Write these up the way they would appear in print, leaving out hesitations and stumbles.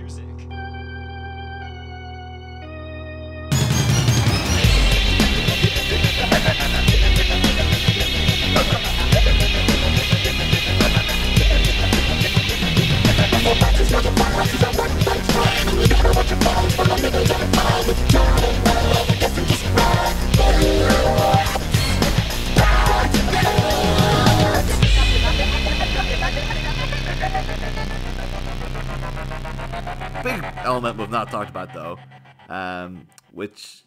music. Big element we've not talked about though, which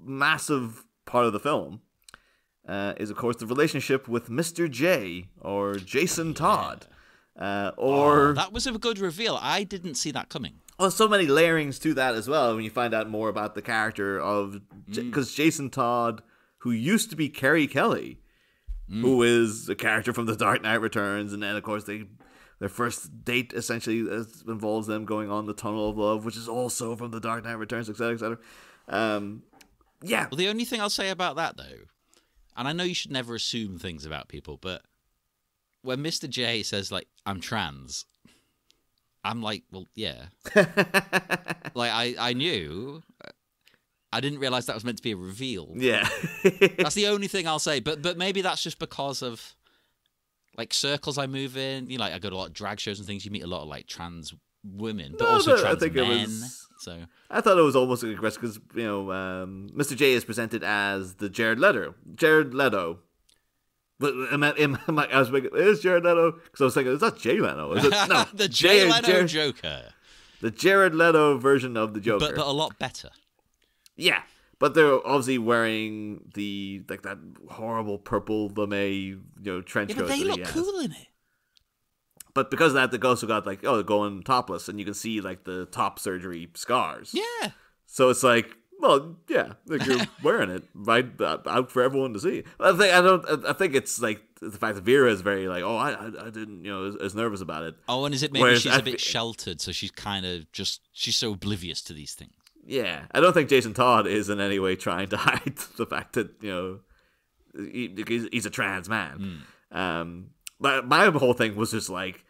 massive part of the film is of course the relationship with Mr. J or Jason Todd, that was a good reveal. I didn't see that coming. Well, so many layerings to that as well when you find out more about the character of because Jason Todd, who used to be Carrie Kelly, who is a character from The Dark Knight Returns, and then of course their first date essentially involves them going on the Tunnel of Love, which is also from The Dark Knight Returns, etc., etc. Yeah. Well, the only thing I'll say about that, though, and I know you should never assume things about people, but when Mr. J says, like, I'm trans, I'm like, well, yeah. Like, I knew. I didn't realize that was meant to be a reveal. Yeah. That's the only thing I'll say. But maybe that's just because of, like, circles I move in. You know, like, I go to a lot of drag shows and things. You meet a lot of, like, trans women, but also trans men. So I thought it was almost aggressive because, Mr. J is presented as the Jared Leto. But I was thinking, is Jared Leto? Because I was thinking, it's not Jay Leno. Is it? No. The Jay Leno Joker. The Jared Leto version of the Joker. But a lot better. Yeah. But they're obviously wearing that horrible purple lame, trench coat. But they look cool in it. But because of that, they also got they're going topless, and you can see like the top surgery scars. Yeah. So it's like, well, yeah, like you're wearing it right out for everyone to see. I think it's like the fact that Vera is very like, I didn't, is nervous about it. Oh, and is it maybe she's a bit sheltered, so she's kind of she's so oblivious to these things. Yeah, I don't think Jason Todd is in any way trying to hide the fact that he's a trans man. But my whole thing was just like,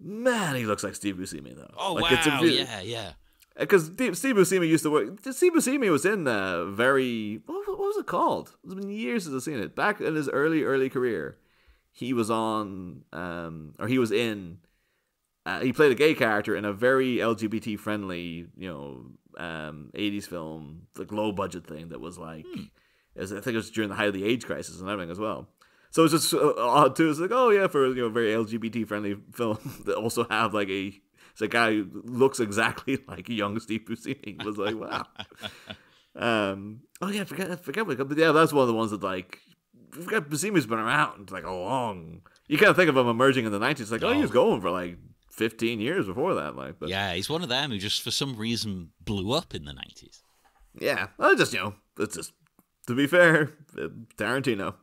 man, he looks like Steve Buscemi though. Oh like, wow, yeah. Because Steve Buscemi used to work. Steve Buscemi was in what was it called? It's been years since I've seen it. Back in his early career, he was on, or he was in. He played a gay character in a very LGBT friendly, 80s film, like low budget thing that was like, I think it was during the height of the AIDS crisis and everything as well. So it's just odd too. It's like, oh yeah, for a very LGBT friendly film, they also have like it's a guy who looks exactly like young Steve Buscemi. It was like, wow. Oh yeah, forget. But yeah, that's one of the ones that like, forget Buscemi's been around like a long. You kind of think of him emerging in the 90s, like, he was going for like 15 years before that, like. But, yeah, he's one of them who just for some reason blew up in the 90s. Yeah, I just it's just. To be fair, Tarantino.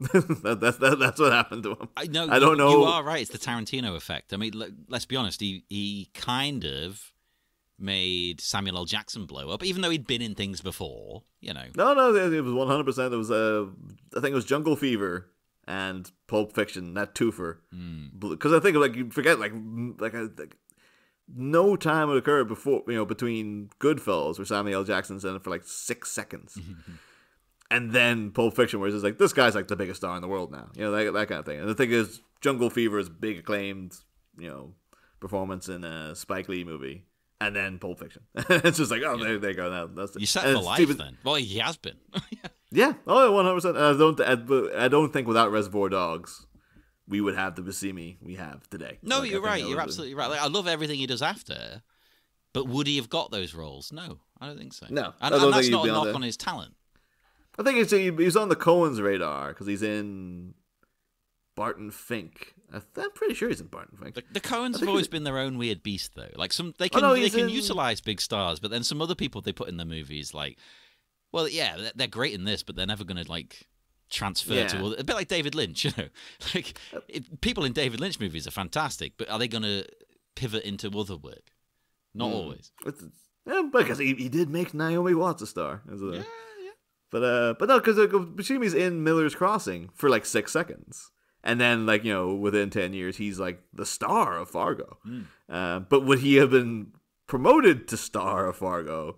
That's what happened to him. I don't know. You are right. It's the Tarantino effect. I mean, let's be honest. He kind of made Samuel L. Jackson blow up, even though he'd been in things before. No, it was 100%. It was I think it was Jungle Fever and Pulp Fiction, that twofer. Because I think like you forget like no time would occur before between Goodfellas, where Samuel L. Jackson's in it for like 6 seconds. And then Pulp Fiction, where it's just like, this guy's like the biggest star in the world now. That kind of thing. And the thing is, Jungle Fever is big acclaimed, performance in a Spike Lee movie. And then Pulp Fiction. It's just like, there you go. Now that's you set for life then. Well, he has been. Yeah. Oh, 100%. I don't think without Reservoir Dogs, we would have the Buscemi we have today. No, you're right. You're absolutely right. Like, I love everything he does after. But would he have got those roles? No, I don't think so. No. And that's not a knock on his talent. I think he's on the Coens' radar because he's in Barton Fink. I'm pretty sure he's in Barton Fink. The Coens have always been their own weird beast, though. Like they can utilize big stars, but then some other people they put in their movies, like, well, yeah, they're great in this, but they're never going to like transfer to other. A bit like David Lynch, Like people in David Lynch movies are fantastic, but are they going to pivot into other work? Not always. Because he did make Naomi Watts a star. But no, because Buscemi's in Miller's Crossing for like 6 seconds. And then, like, you know, within 10 years, he's like the star of Fargo. But would he have been promoted to star of Fargo?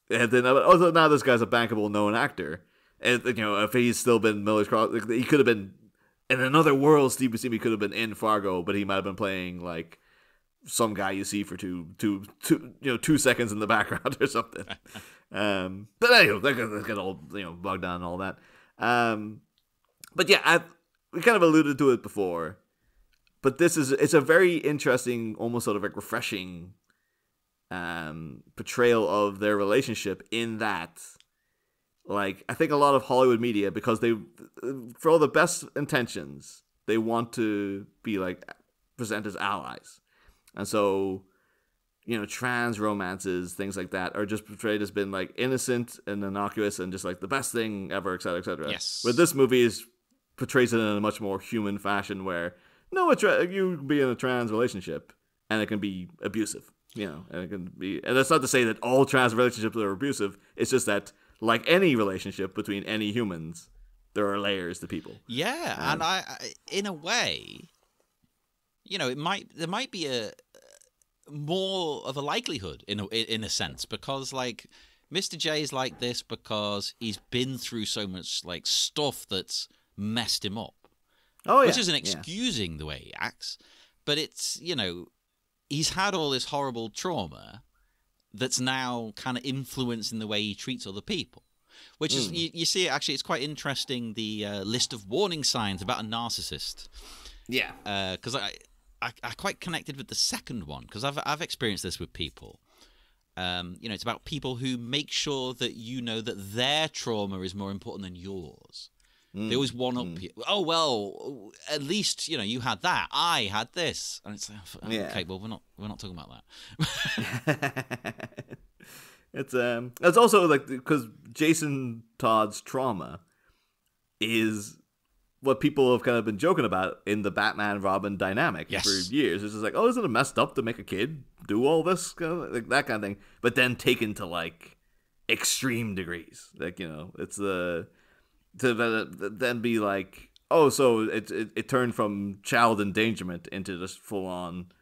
And then, also, now this guy's a bankable known actor. And, you know, if he's still been Miller's Cross, he could have been in another world. Steve Buscemi could have been in Fargo, but he might have been playing like some guy you see for two seconds in the background or something. But anyway, let's get all, you know, bogged down and all that. But yeah, we kind of alluded to it before, but it's a very interesting, almost sort of like refreshing portrayal of their relationship, in that, like, I think a lot of Hollywood media, because they, for all the best intentions, they want to be like present as allies. And so, you know, trans romances, things like that, are just portrayed as being like innocent and innocuous and just like the best thing ever, etc., etc. Yes. But this movie portrays it in a much more human fashion, where no, you can be in a trans relationship and it can be abusive, you know, and it can be, and that's not to say that all trans relationships are abusive. It's just that, like any relationship between any humans, there are layers to people. Yeah, and I, in a way, you know, there might be a more of a likelihood in a sense, because like Mr. J's like this because he's been through so much like stuff that's messed him up. Oh yeah, which isn't excusing the way he acts, but it's, you know, he's had all this horrible trauma that's now kind of influencing the way he treats other people. Which is, you see, actually, it's quite interesting, the list of warning signs about a narcissist. Yeah. Because I quite connected with the second one, because I've experienced this with people. You know, it's about people who make sure that you know that their trauma is more important than yours. They always one-up you. Oh, well, at least, you know, you had that. I had this. And it's like, okay, well, we're not talking about that. It's also like, because Jason Todd's trauma is what people have kind of been joking about in the Batman-Robin dynamic for years. It's just like, oh, isn't it messed up to make a kid do all this? Like, that kind of thing. But then taken to, like, extreme degrees. Like, you know, it's to then be like, oh, so it turned from child endangerment into just full-on,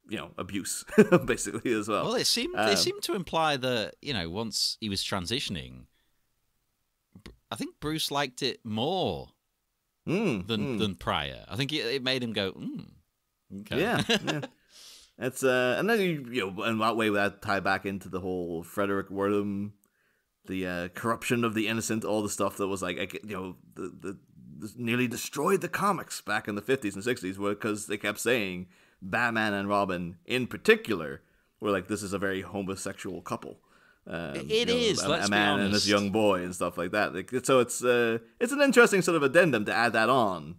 you know, abuse, basically, as well. Well, they seem to imply that, you know, once he was transitioning, I think Bruce liked it more than prior. I think it made him go, okay. Yeah. It's and then you know, in that way, that tie back into the whole Frederick Wortham, the corruption of the innocent, all the stuff that was like, you know, the nearly destroyed the comics back in the 50s and 60s, because they kept saying Batman and Robin in particular were like, this is a very homosexual couple. It is, a man and this young boy and stuff like that. Like, so it's an interesting sort of addendum to add that on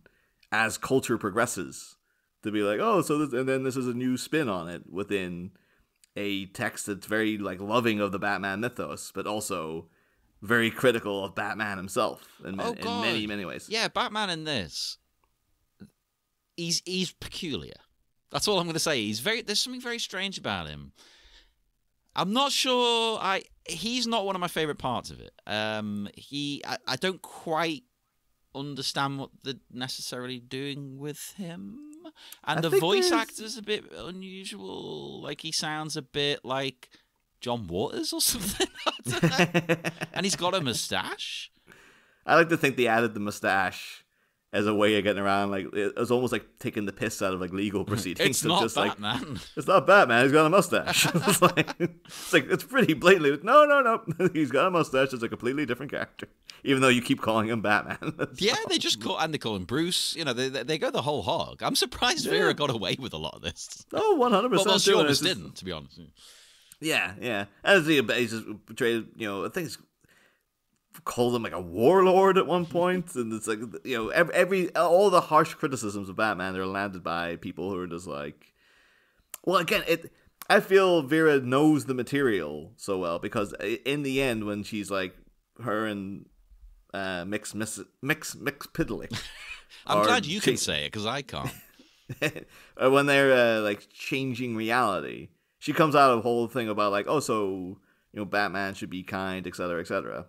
as culture progresses, to be like, oh, so and then this is a new spin on it within a text that's very like loving of the Batman mythos, but also very critical of Batman himself in many ways. Yeah, Batman in this, he's peculiar. That's all I'm going to say. There's something very strange about him. I'm not sure. He's not one of my favorite parts of it. I don't quite understand what they're necessarily doing with him. And the voice actor's a bit unusual. Like, he sounds a bit like John Waters or something. I don't know. And he's got a mustache. I like to think they added the mustache as a way of getting around, like, it was almost like taking the piss out of like legal proceedings. It's not Batman. Like, it's not Batman. He's got a mustache. it's pretty blatantly. No. He's got a mustache. It's a completely different character, even though you keep calling him Batman. Yeah, they call him Bruce. You know, they go the whole hog. I'm surprised Vera got away with a lot of this. Oh, 100%. Well, she almost didn't, to be honest. Yeah. As he's just portrayed, you know, I think it's called him like a warlord at one point, and it's like, you know, all the harsh criticisms of Batman are landed by people who are just like, well, again, I feel Vera knows the material so well, because in the end, when she's like, her and Mix Piddly, I'm glad you can say it, because I can't. When they're like changing reality, she comes out of a whole thing about like, oh, so, you know, Batman should be kind, etc., etc.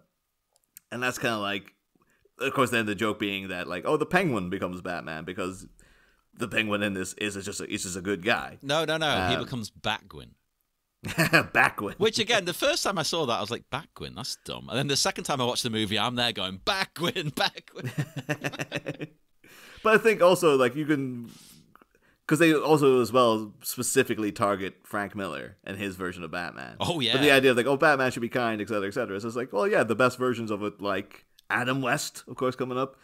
And that's kind of like, of course, then the joke being that, like, oh, the Penguin becomes Batman because the Penguin in this is just a good guy. No. He becomes Batgwin. Batgwin. Which, again, the first time I saw that, I was like, Batgwin, that's dumb. And then the second time I watched the movie, I'm there going, Batgwin. But I think also, like, you can... Because they also, as well, specifically target Frank Miller and his version of Batman. Oh, yeah. But the idea of, like, oh, Batman should be kind, et cetera, et cetera. So it's like, well, yeah, the best versions of it, like Adam West, of course, coming up.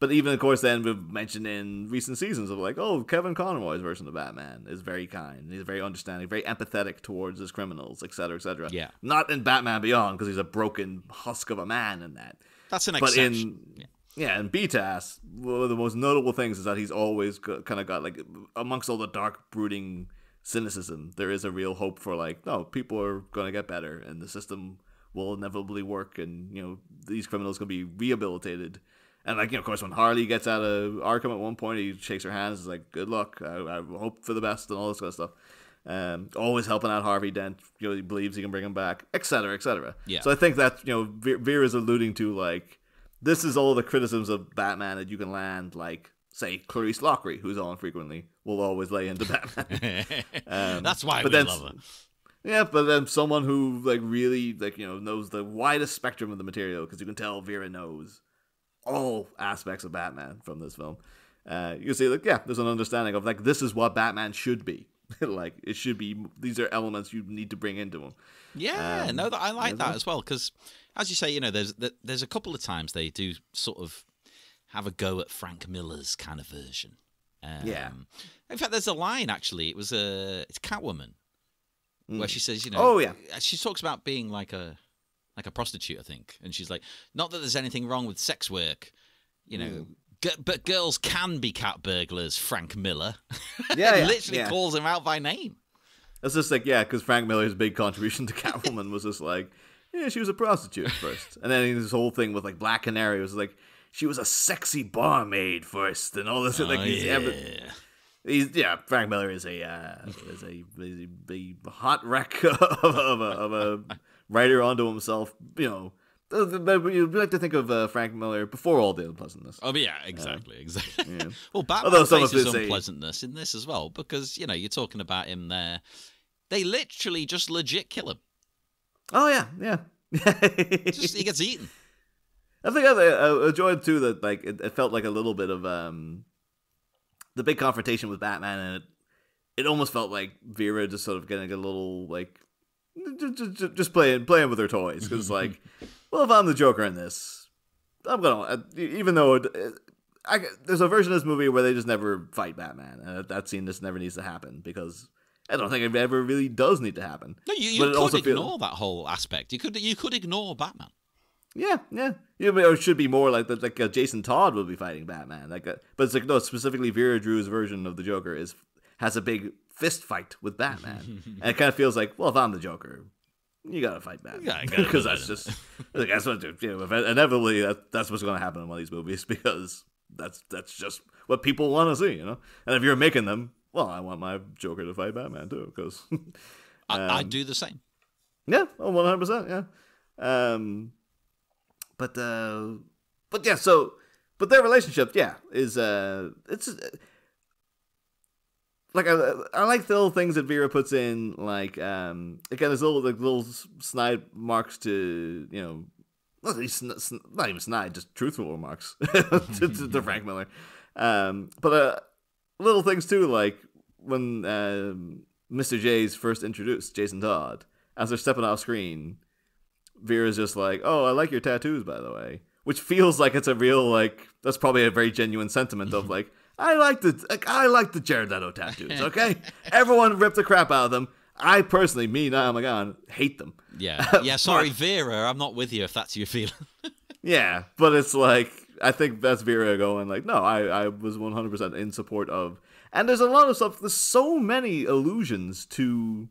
But even, of course, then we've mentioned in recent seasons of, like, oh, Kevin Conroy's version of Batman is very kind. He's very understanding, very empathetic towards his criminals, et cetera, et cetera. Yeah. Not in Batman Beyond, because he's a broken husk of a man in that. That's an exception. Yeah, in BTAS, one of the most notable things is that he's always kind of got, like, amongst all the dark, brooding cynicism, there is a real hope for, like, no, people are going to get better, and the system will inevitably work, and, you know, these criminals can be rehabilitated. And, like, you know, of course, when Harley gets out of Arkham at one point, he shakes her hands, is like, good luck, I hope for the best, and all this kind of stuff. Always helping out Harvey Dent, you know, he believes he can bring him back, et cetera, et cetera. Yeah. So I think that, you know, Vera's alluding to, like, this is all the criticisms of Batman that you can land, like, say, Clarice Lockery, who's on frequently, will always lay into Batman. That's why we love her. Yeah, but then someone who, like, really, like, you know, knows the widest spectrum of the material, because you can tell Vera knows all aspects of Batman from this film. You see, like, yeah, there's an understanding of, like, this is what Batman should be. Like, it should be, these are elements you need to bring into him. Yeah, I like that as well, because, as you say, you know, there's a couple of times they do sort of have a go at Frank Miller's kind of version. Yeah. In fact, there's a line, actually, it's Catwoman, where she says, you know, oh, yeah, she talks about being like a prostitute, I think, and she's like, not that there's anything wrong with sex work, you know, but girls can be cat burglars, Frank Miller. Yeah, literally calls him out by name. It's just like, yeah, because Frank Miller's big contribution to Catwoman was just like, yeah, she was a prostitute first. And then this whole thing with, like, Black Canary was like, she was a sexy barmaid first, and all this. Oh, like, yeah. Frank Miller is a hot wreck of a writer unto himself, you know. But you'd like to think of Frank Miller before all the unpleasantness. Oh, yeah, exactly. Yeah. Well, Although Batman some of faces his unpleasantness in this as well, because, you know, you're talking about him there. They literally just legit kill him. Oh, yeah. He gets eaten. I think I enjoyed, too, that, like, it felt like a little bit of the big confrontation with Batman, and it almost felt like Vera just sort of getting a little, like, just playing with her toys. Because, like, well, if I'm the Joker in this, I'm going to, even though there's a version of this movie where they just never fight Batman, and that scene just never needs to happen, because I don't think it ever really does need to happen. No, you could ignore that whole aspect. You could ignore Batman. Yeah. It should be more like Jason Todd will be fighting Batman. But it's like, no, specifically Vera Drew's version of the Joker has a big fist fight with Batman, and it kind of feels like, well, if I'm the Joker, you gotta fight Batman, because that's just that's what, you know, inevitably that's what's going to happen in one of these movies, because that's just what people want to see, you know. And if you're making them, well, I want my Joker to fight Batman too, because I'd do the same. Yeah, 100%. Yeah. But yeah, but their relationship, yeah, is it's like I like the little things that Vera puts in, like again, there's little snide marks to, you know, not even snide, just truthful remarks to Frank Miller, but little things too, like when Mr. J's first introduced Jason Todd, as they're stepping off screen, Vera's just like, oh, I like your tattoos, by the way. Which feels like it's a real, like, that's probably a very genuine sentiment of, like, I like the Jared Leto tattoos, okay? Everyone ripped the crap out of them. I personally, Niall McGowan, hate them. Yeah, sorry, Vera, I'm not with you if that's your feeling. Yeah, but it's like, I think that's Vera going, like, no, I was 100% in support of. And there's a lot of stuff, there's so many allusions to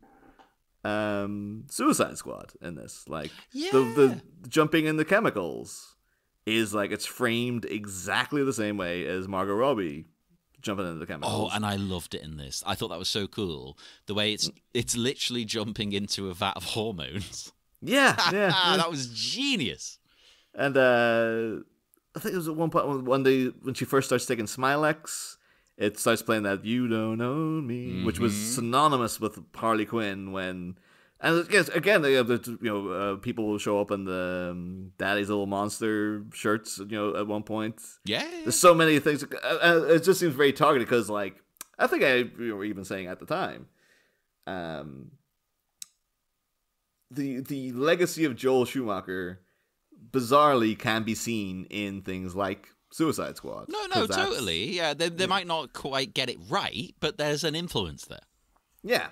Suicide Squad in this, like the jumping in the chemicals is like, it's framed exactly the same way as Margot Robbie jumping into the chemicals. Oh, and I loved it in this. I thought that was so cool, the way it's literally jumping into a vat of hormones. Yeah. That was genius. And I think it was at one point when she first starts taking Smilex, it starts playing that "You Don't Own Me," which was synonymous with Harley Quinn. And again, people will show up in the Daddy's Little Monster shirts, at one point. Yeah. There's so many things. It just seems very targeted because, like, I think I were even saying at the time, the legacy of Joel Schumacher bizarrely can be seen in things like Suicide Squad. No, totally. Yeah, they might not quite get it right, but there's an influence there. Yeah.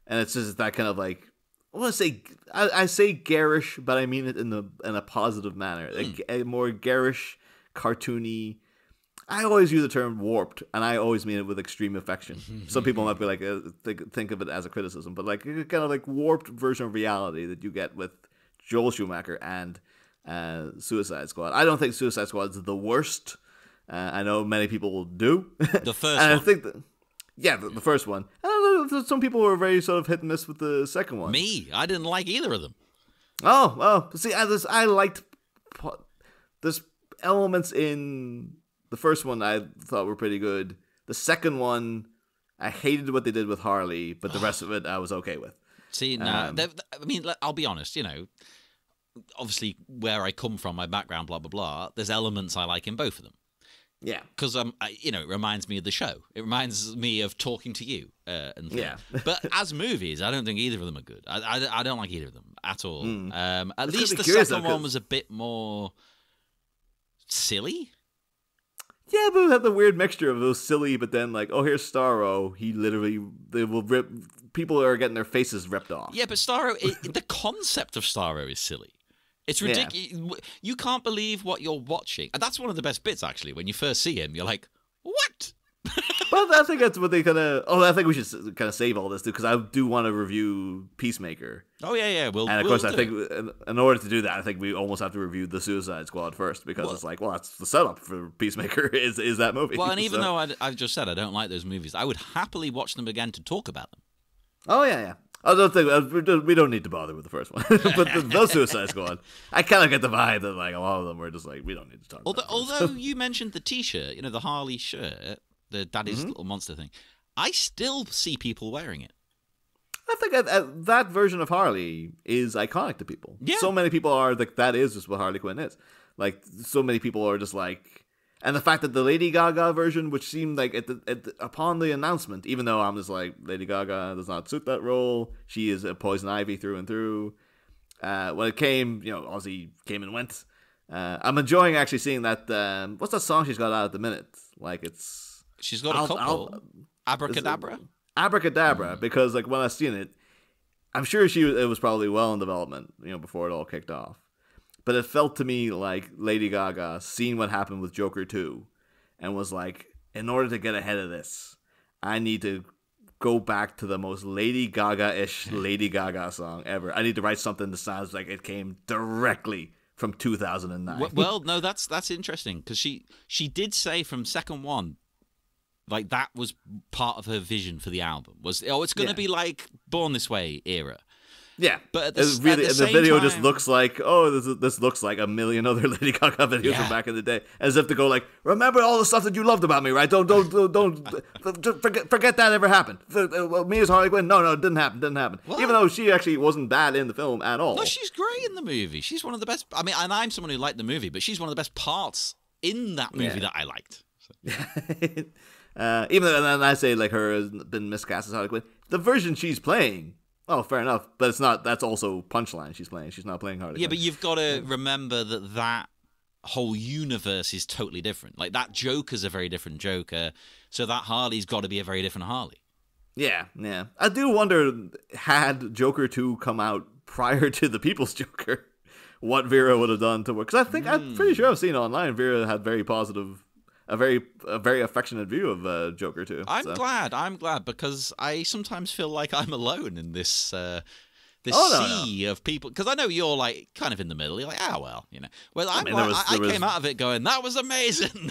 And it's just that kind of like, I say garish, but I mean it in a positive manner. A more garish, cartoony. I always use the term warped, and I always mean it with extreme affection. Some people might be like, think of it as a criticism, but like kind of like warped version of reality that you get with Joel Schumacher and Suicide Squad. I don't think Suicide Squad is the worst. I know many people do. The first and one. I think that. Yeah, the first one. I don't know, some people were very sort of hit and miss with the second one. Me, I didn't like either of them. Oh, see, I liked. There's elements in the first one I thought were pretty good. The second one, I hated what they did with Harley, but the rest of it I was okay with. See, I mean, I'll be honest. Obviously, where I come from, my background, blah blah blah. There's elements I like in both of them. Yeah, because it reminds me of the show. It reminds me of talking to you. And yeah, but as movies, I don't think either of them are good. I don't like either of them at all. At It's least gonna the be curious, second though, one was a bit more silly. Yeah, but it had the weird mixture of those silly, but then like, oh, here's Starro. They will rip. People are getting their faces ripped off. Yeah, but Starro, the concept of Starro is silly. It's ridiculous. Yeah. You can't believe what you're watching. And that's one of the best bits, actually. When you first see him, you're like, what? Well, I think that's what they kind of... Oh, I think we should kind of save all this, too, because I do want to review Peacemaker. Oh, yeah. And, of course, I think in order to do that, I think we almost have to review The Suicide Squad first, because it's like, well, that's the setup for Peacemaker is that movie. Well, and even though I've just said I don't like those movies, I would happily watch them again to talk about them. Oh, yeah. I don't think we don't need to bother with the first one, but the Suicide Squad, I kind of get the vibe that like a lot of them were just like we don't need to talk. Although you mentioned the T-shirt, the Harley shirt, the Daddy's Little Monster thing, I still see people wearing it. I think that version of Harley is iconic to people. Yeah. So many people are like that is just what Harley Quinn is. Like so many people are just like. And the fact that the Lady Gaga version, which seemed like upon the announcement, even though I'm just like, Lady Gaga does not suit that role. She is a Poison Ivy through and through. When it came, Ozzy came and went. I'm enjoying actually seeing that. What's that song she's got out at the minute? Like she's got a couple. Abracadabra? Abracadabra, because like when I seen it, I'm sure it was probably well in development, before it all kicked off. But it felt to me like Lady Gaga seen what happened with Joker 2 and was like, in order to get ahead of this, I need to go back to the most Lady Gaga-ish Lady Gaga song ever. I need to write something that sounds like it came directly from 2009. Well, no, that's interesting because she did say from second one, like that was part of her vision for the album was, it's going to be like Born This Way era. Yeah, but at the same video time, just looks like, this looks like a million other Lady Gaga videos from back in the day, as if to go like, remember all the stuff that you loved about me, right? Don't forget that ever happened. Me as Harley Quinn, no, it didn't happen. Well, even though she actually wasn't bad in the film at all. No, she's great in the movie. She's one of the best. I mean, and I'm someone who liked the movie, but she's one of the best parts in that movie that I liked. So. Even though I say like her has been miscast as Harley Quinn, the version she's playing. Oh, fair enough. But it's not. That's also Punchline she's playing. She's not playing Harley Quinn. Yeah, but you've got to remember that whole universe is totally different. Like, that Joker's a very different Joker, so that Harley's got to be a very different Harley. Yeah. I do wonder, had Joker 2 come out prior to the People's Joker, what Vera would have done to work. Because I'm pretty sure I've seen online Vera had very positive... A very affectionate view of Joker too. I'm glad because I sometimes feel like I'm alone in this sea of people. Because I know you're like kind of in the middle. You're like, well, Well, I came out of it going, that was amazing.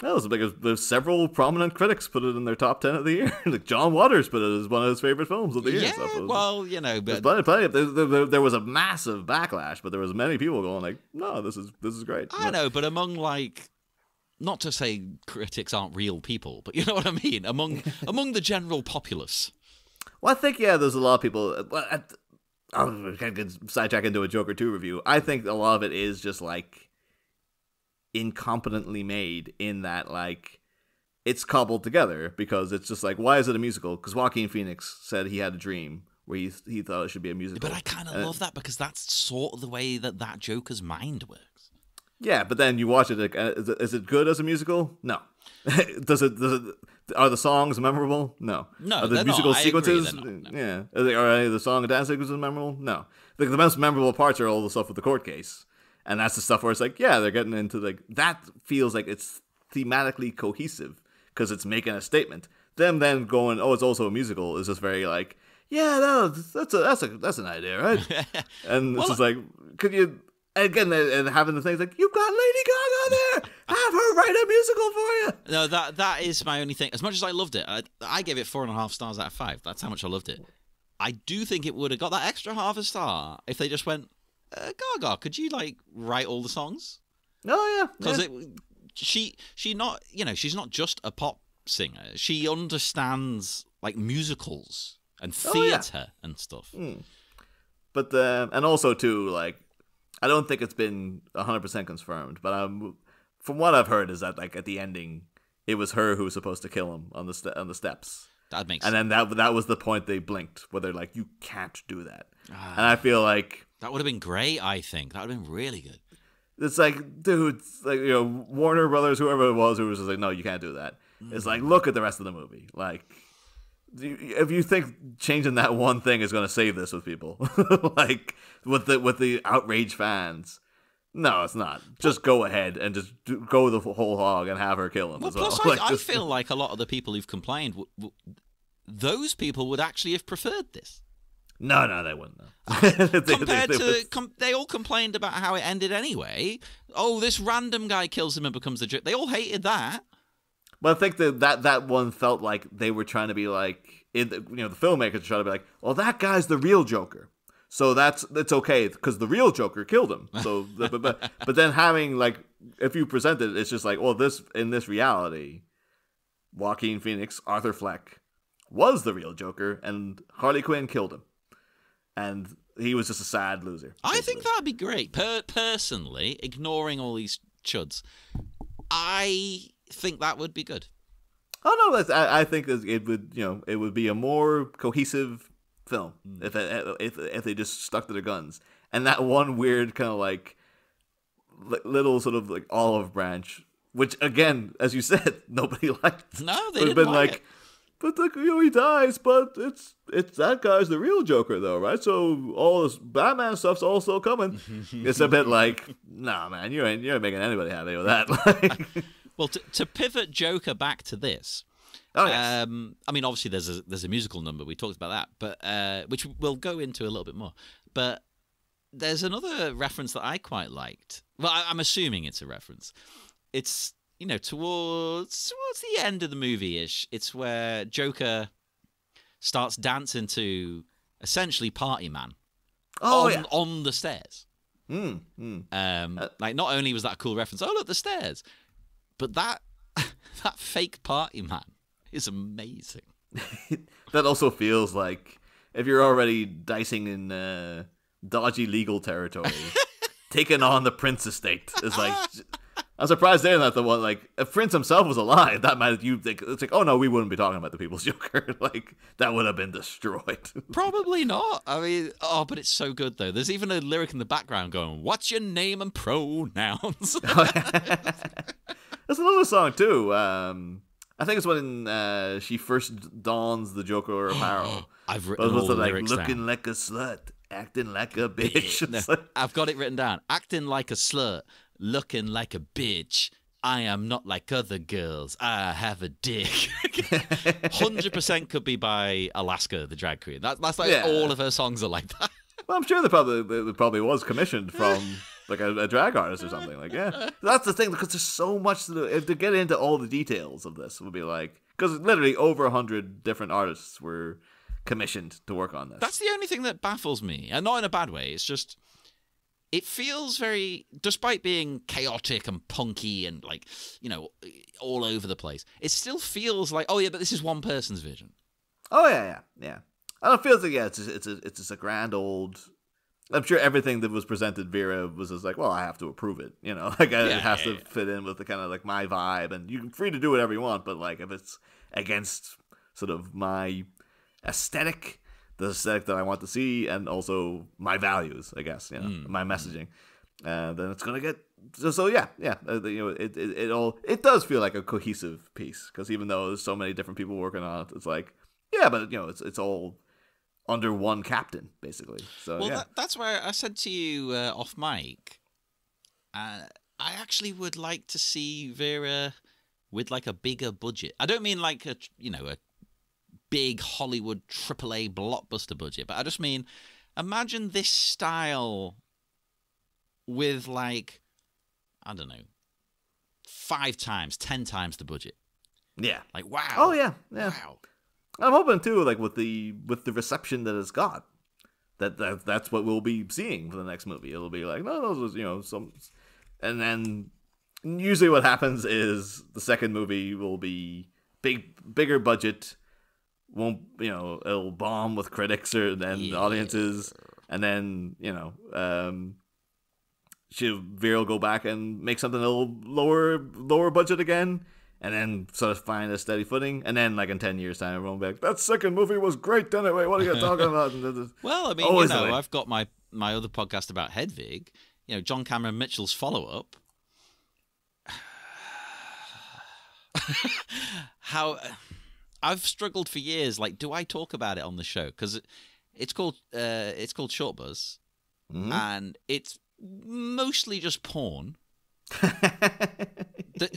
Well, there's several prominent critics put it in their top 10 of the year. Like John Waters put it as one of his favorite films of the year. Yeah, So well, you know, but plenty. There was a massive backlash, but there was many people going like, "No, this is great." I know, but among like, not to say critics aren't real people, but you know what I mean. Among the general populace. Well, I think there's a lot of people. I'll get sidetrack into a Joker 2 review. I think a lot of it is just like incompetently made in that like it's cobbled together because it's just like, why is it a musical? Because Joaquin Phoenix said he had a dream where he thought it should be a musical. But I kind of love that because that's sort of the way that Joker's mind works. Yeah, but then you watch it. Like, is it good as a musical? No. Does it? Are the songs memorable? No. No, are the musical not. sequences? Not, no. Yeah. Are any of the song and dance sequences memorable? No. Like the most memorable parts are all the stuff with the court case, and that's the stuff where it's like, yeah, they're getting into like that feels like it's thematically cohesive because it's making a statement. Them then going, oh, it's also a musical is just very like, yeah, no, that's an idea, right? And it's just like, could you? Again, and having the things like, you've got Lady Gaga there, have her write a musical for you. No, that is my only thing. As much as I loved it, I gave it 4.5 stars out of 5. That's how much I loved it. I do think it would have got that extra half a star if they just went, Gaga, could you like write all the songs? Oh yeah, because she not, you know, she's not just a pop singer. She understands like musicals and theater and stuff. But and also too, like, I don't think it's been 100% confirmed, but from what I've heard is that like at the ending, it was her who was supposed to kill him on the steps. That makes sense. And then that was the point they blinked, where they're like, you can't do that. And I feel like that would have been great. I think that would have been really good. It's like, dude, it's like, you know, Warner Brothers, whoever it was, who was just like, no, you can't do that. It's like, look at the rest of the movie. Like, if you think changing that one thing is going to save this with people, like with the outraged fans, no, it's not. Just go ahead and just go the whole hog and have her kill him. Well, as well. Plus, Like, I feel like a lot of the people who've complained, those people would actually have preferred this. No, they wouldn't. No. They all complained about how it ended anyway. Oh, this random guy kills him and becomes the Joker. They all hated that. But I think that one felt like they were trying to be like, the filmmakers were trying to be like, well, that guy's the real Joker, so it's okay because the real Joker killed him. So, but then having like, if you present it, it's just like, well, in this reality, Joaquin Phoenix, Arthur Fleck, was the real Joker, and Harley Quinn killed him, and he was just a sad loser. I think that'd be great. Personally, ignoring all these chuds, I think that would be good. Oh no, I think it would be a more cohesive film if they just stuck to their guns. And that one weird kind of like little sort of like olive branch, which again, as you said, nobody liked. No, they didn't like it. But he dies, but it's that guy's the real Joker though, right? So all this Batman stuff's also coming. It's a bit like, nah, man, you ain't making anybody happy with that. Well, to pivot Joker back to this, yes. I mean, obviously there's a musical number. We talked about that, but which we'll go into a little bit more. But there's another reference that I quite liked. Well, I'm assuming it's a reference. It's, towards the end of the movie-ish. It's where Joker starts dancing to essentially Party Man on the stairs. Like, not only was that a cool reference, oh, look, the stairs. But that fake Party Man is amazing. That also feels like if you're already dicing in dodgy legal territory, taking on the Prince estate is like. I'm surprised they're not the one. Like, if Prince himself was alive, that might you think it's like, oh no, we wouldn't be talking about the People's Joker. Like, that would have been destroyed. Probably not. I mean, but it's so good though. There's even a lyric in the background going, "What's your name and pronouns?" There's another song too. I think it's when she first dons the Joker apparel. I've written all the lyrics down. Looking like a slut, acting like a bitch. No, I've got it written down. Acting like a slut, looking like a bitch. I am not like other girls. I have a dick. 100% could be by Alaska, the drag queen. That's like all of her songs are like that. Well, I'm sure it probably was commissioned from like a drag artist or something. Like, yeah, that's the thing, because there's so much to get into all the details of this would be like, because literally over 100 different artists were commissioned to work on this. That's the only thing that baffles me, and not in a bad way. It's just, it feels very, despite being chaotic and punky and like, you know, all over the place, it still feels like, oh yeah, but this is one person's vision. Oh yeah. I don't feel like, yeah, it's just a grand old. I'm sure everything that was presented, Vera was just like, well, I have to approve it, you know, like it has to fit in with the kind of like my vibe, and you're free to do whatever you want, but like if it's against sort of my aesthetic, the aesthetic that I want to see, and also my values, I guess, you know, my messaging, then it's gonna get so yeah. You know, it does feel like a cohesive piece, because even though there's so many different people working on it, it's like, yeah, but you know, it's all under one captain, basically. So well, yeah, that's why I said to you off mic, I actually would like to see Vera with like a bigger budget. I don't mean like a big Hollywood AAA blockbuster budget, but I just mean, imagine this style with like, I don't know, 5 times, 10 times the budget. Yeah. Like, wow. Oh yeah. Wow. I'm hoping too, like with the reception that it's got, that's what we'll be seeing for the next movie. It'll be like, no, those was, you know, some, and then usually what happens is the second movie will be bigger budget, won't, you know, it'll bomb with critics or then audiences, and then, you know, Vera will go back and make something a little lower budget again, and then sort of find a steady footing, and then like in 10 years time everyone will be like, that second movie was great, didn't it? Wait, what are you talking about? Well, I mean, you know, I've got my other podcast about Hedwig, you know, John Cameron Mitchell's follow-up. How I've struggled for years, like, do I talk about it on the show? Because it's called Short Buzz, and it's mostly just porn.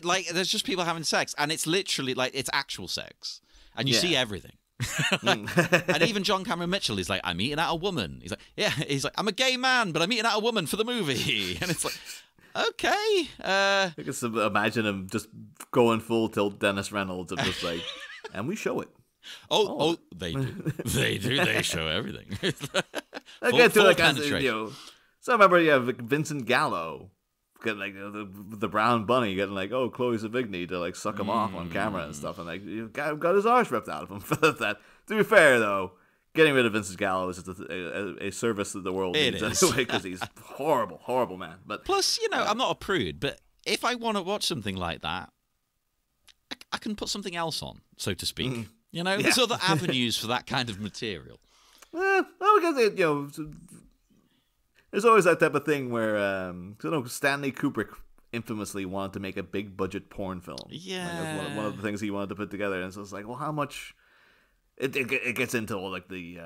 Like, there's just people having sex, and it's literally like, it's actual sex, and you see everything. And even John Cameron Mitchell is like, I'm eating out a woman. He's like, yeah, he's like, I'm a gay man, but I'm eating out a woman for the movie. And it's like, okay. I can imagine him just going full tilt Dennis Reynolds and just like, and we show it. Oh, they do. They show everything. Again, too, like, you know, so I remember, Vincent Gallo getting like the brown bunny getting like, oh, Chloe Sevigny to like suck him off on camera and stuff, and like, got his arse ripped out of him for that. To be fair though, getting rid of Vincent Gallo is just a service that the world needs anyway, because he's horrible man. But plus, you know, I'm not a prude, but if I want to watch something like that, I can put something else on, so to speak. You know, there's other avenues for that kind of material. Well, because you know, there's always that type of thing where, you know, Stanley Kubrick infamously wanted to make a big budget porn film. Yeah, like, one of the things he wanted to put together, and so it's like, well, how much? It gets into all like the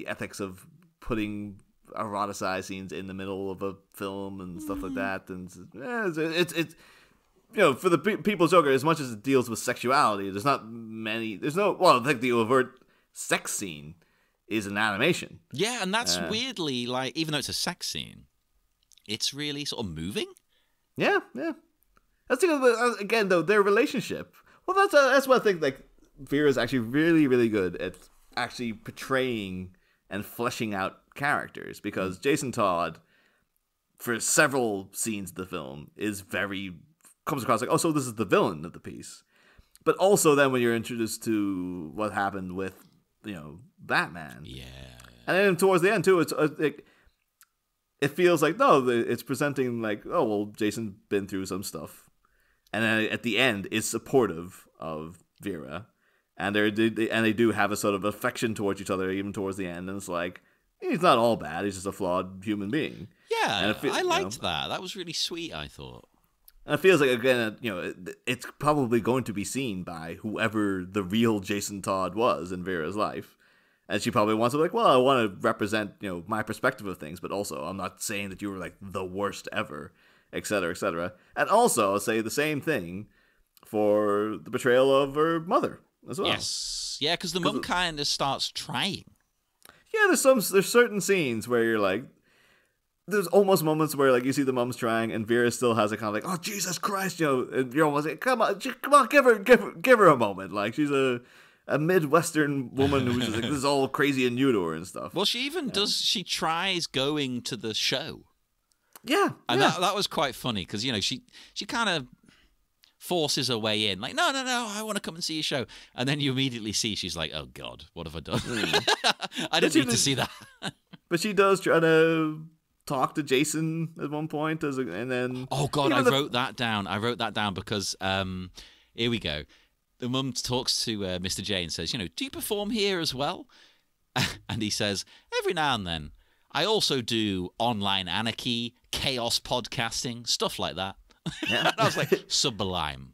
ethics of putting eroticized scenes in the middle of a film and stuff like that, and it's you know, for the People's Joker, as much as it deals with sexuality, there's no, well, I think the overt sex scene is an animation. Yeah, and that's weirdly, like, even though it's a sex scene, it's really sort of moving. Yeah. That's the, again, though, their relationship. Well, that's what I think, like, Vera's actually really, really good at actually portraying and fleshing out characters, because Jason Todd, for several scenes of the film, comes across like, oh, so this is the villain of the piece. But also then when you're introduced to what happened with, you know, Batman. Yeah. And then towards the end, too, it feels like, no, it's presenting like, oh, well, Jason's been through some stuff. And then at the end, is supportive of Vera. And they do have a sort of affection towards each other, even towards the end. And it's like, he's not all bad. He's just a flawed human being. Yeah, I liked that. That was really sweet, I thought. And it feels like, again, you know, it's probably going to be seen by whoever the real Jason Todd was in Vera's life. And she probably wants to be like, well, I want to represent, you know, my perspective of things, but also I'm not saying that you were like the worst ever, et cetera, et cetera. And also I'll say the same thing for the betrayal of her mother as well. Yes. Yeah, because the mum kind of starts trying. Yeah, there's certain scenes where you're like, there's almost moments where like you see the mom's trying, and Vera still has a kind of like, oh Jesus Christ, and you're almost like, come on, give her a moment. Like she's a Midwestern woman who's just like, this is all crazy and new to her and stuff. Well, she even does. She tries going to the show. Yeah, and that was quite funny because she kind of forces her way in, like, no, I want to come and see your show, and then you immediately see she's like, oh God, what have I done? I didn't need to see that. But she does try to talk to Jason at one point, and then oh God, I wrote that down. I wrote that down because here we go. The mum talks to Mr. J and says, do you perform here as well? And he says, every now and then. I also do online anarchy, chaos podcasting, stuff like that. Yeah. And I was like, sublime.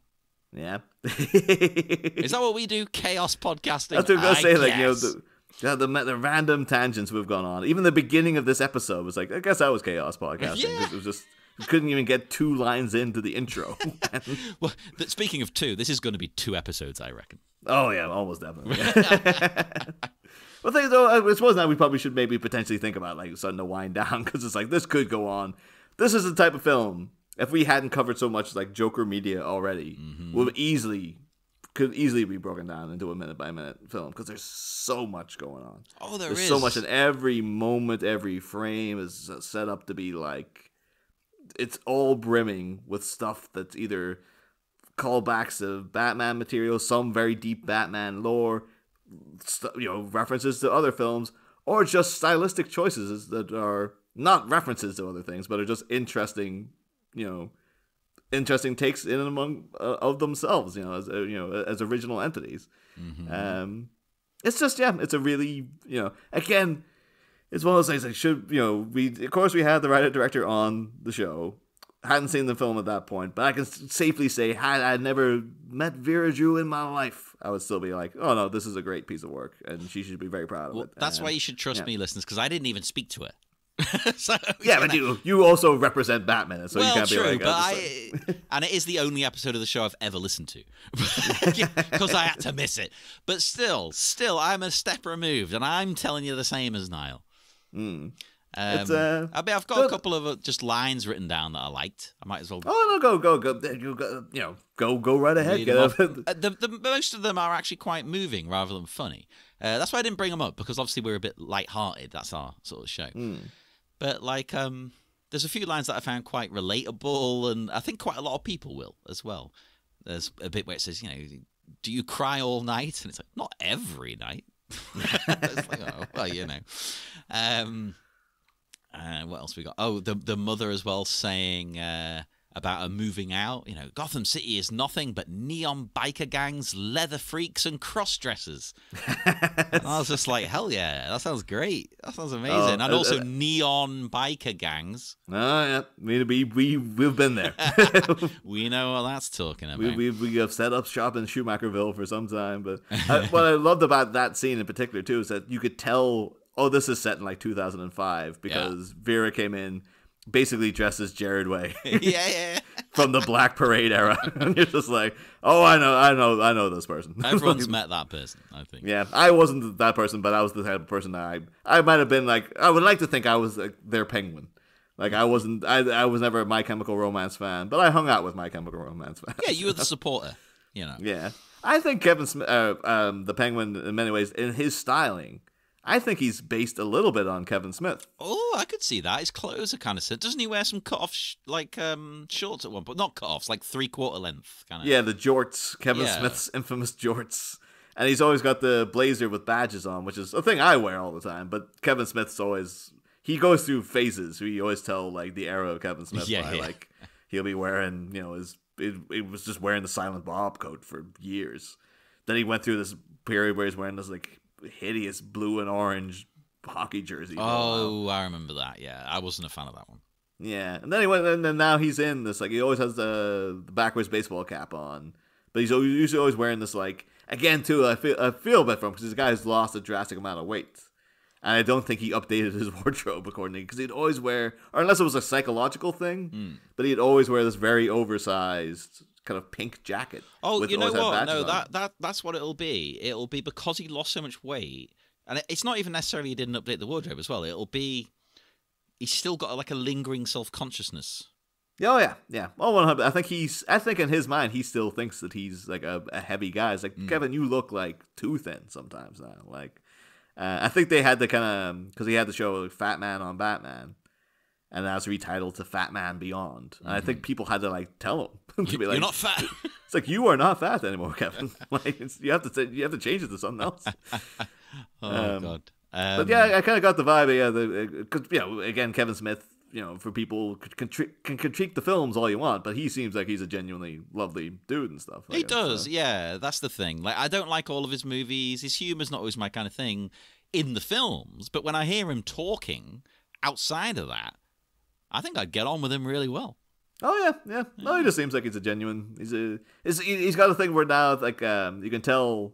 Yeah. Is that what we do? Chaos podcasting? That's what I was going to say. Like, the random tangents we've gone on. Even the beginning of this episode was like, I guess that was chaos podcasting. Yeah. It was just, we couldn't even get 2 lines into the intro. Well, speaking of 2, this is going to be 2 episodes, I reckon. Oh, yeah, almost definitely. Well, I suppose now we probably should maybe potentially think about like starting to wind down, because it's like this could go on. This is the type of film, if we hadn't covered so much like Joker media already, could easily be broken down into a minute by minute film, because there's so much going on. Oh, there's so much, and every moment, every frame is set up to be like, it's all brimming with stuff that's either callbacks of Batman material, some very deep Batman lore, references to other films, or just stylistic choices that are not references to other things, but are just interesting takes in and among of themselves, as original entities. It's just, it's a really, again, it's one of those things like, of course we had the writer director on the show. Hadn't seen the film at that point, but I can safely say, had I never met Vera Drew in my life, I would still be like, oh no, this is a great piece of work, and she should be very proud of it. That's why you should trust me, listeners, because I didn't even speak to her. So, but you also represent Batman, so you can't true, be like, and it is the only episode of the show I've ever listened to, because I had to miss it. But still, I'm a step removed, and I'm telling you the same as Niall. I've got a couple of just lines written down that I liked. I might as well. Oh no, go right ahead. The most of them are actually quite moving rather than funny. That's why I didn't bring them up, because obviously we're a bit light-hearted. That's our sort of show. But like, there's a few lines that I found quite relatable, and I think quite a lot of people will as well. There's a bit where it says, do you cry all night? And it's like, not every night. It's like, oh, well, what else we got? Oh, the mother as well, saying about her moving out. Gotham City is nothing but neon biker gangs, leather freaks, and cross-dressers. And I was just like, hell yeah, that sounds great. That sounds amazing. And also neon biker gangs. Oh, yeah. We've been there. We know what that's talking about. We have set up shop in Schumacherville for some time. But what I loved about that scene in particular, too, is that you could tell, this is set in like 2005, because Vera came in basically dressed as Jared Way. Yeah. From the Black Parade era. And you're just like, oh, I know this person. Everyone's met that person, I think. Yeah, I wasn't that person, but I was the type of person that I might have been like, I would like to think I was like their Penguin. Like I was never a My Chemical Romance fan, but I hung out with My Chemical Romance fans. Yeah, you were the supporter, Yeah. I think Kevin Smith, the Penguin, in many ways, in his styling, I think he's based a little bit on Kevin Smith. Oh, I could see that. His clothes are kind of... Doesn't he wear some cut-off shorts at one point? Not cut-offs, like 3/4 length kind of. Yeah, the jorts. Kevin Smith's infamous jorts. And he's always got the blazer with badges on, which is a thing I wear all the time. But Kevin Smith's always... He goes through phases. We always tell like the era of Kevin Smith by like he'll be wearing, it was just wearing the Silent Bob coat for years. Then he went through this period where he's wearing this like hideous blue and orange hockey jersey. Oh, I remember that. Yeah, I wasn't a fan of that one. Yeah, and then he went, and then now he's in this like he always has the backwards baseball cap on, but he's usually always wearing this like again too. I feel a bit for him because this guy's lost a drastic amount of weight, and I don't think he updated his wardrobe accordingly because he'd always wear, or unless it was a psychological thing, but he'd always wear this very oversized kind of pink jacket. Oh, you know what? No, that's what it'll be. It'll be because he lost so much weight, and it's not even necessarily he didn't update the wardrobe as well. It'll be he's still got like a lingering self-consciousness. Oh yeah. Well, 100. I think in his mind he still thinks that he's like a heavy guy. It's like Kevin, you look like too thin sometimes now. Like, I think they had to kind of because he had the show Fat Man on Batman, and that was retitled to Fat Man Beyond. And I think people had to like tell him to be like, "You're not fat." It's like you are not fat anymore, Kevin. Like you have to change it to something else. God. But yeah, I kind of got the vibe. Yeah, because again, Kevin Smith. For people can critique the films all you want, but he seems like he's a genuinely lovely dude and stuff. He does, yeah. That's the thing. Like, I don't like all of his movies. His humor's not always my kind of thing in the films, but when I hear him talking outside of that, I think I'd get on with him really well. Oh yeah. No, he just seems like he's a genuine. He's got a thing where now like you can tell.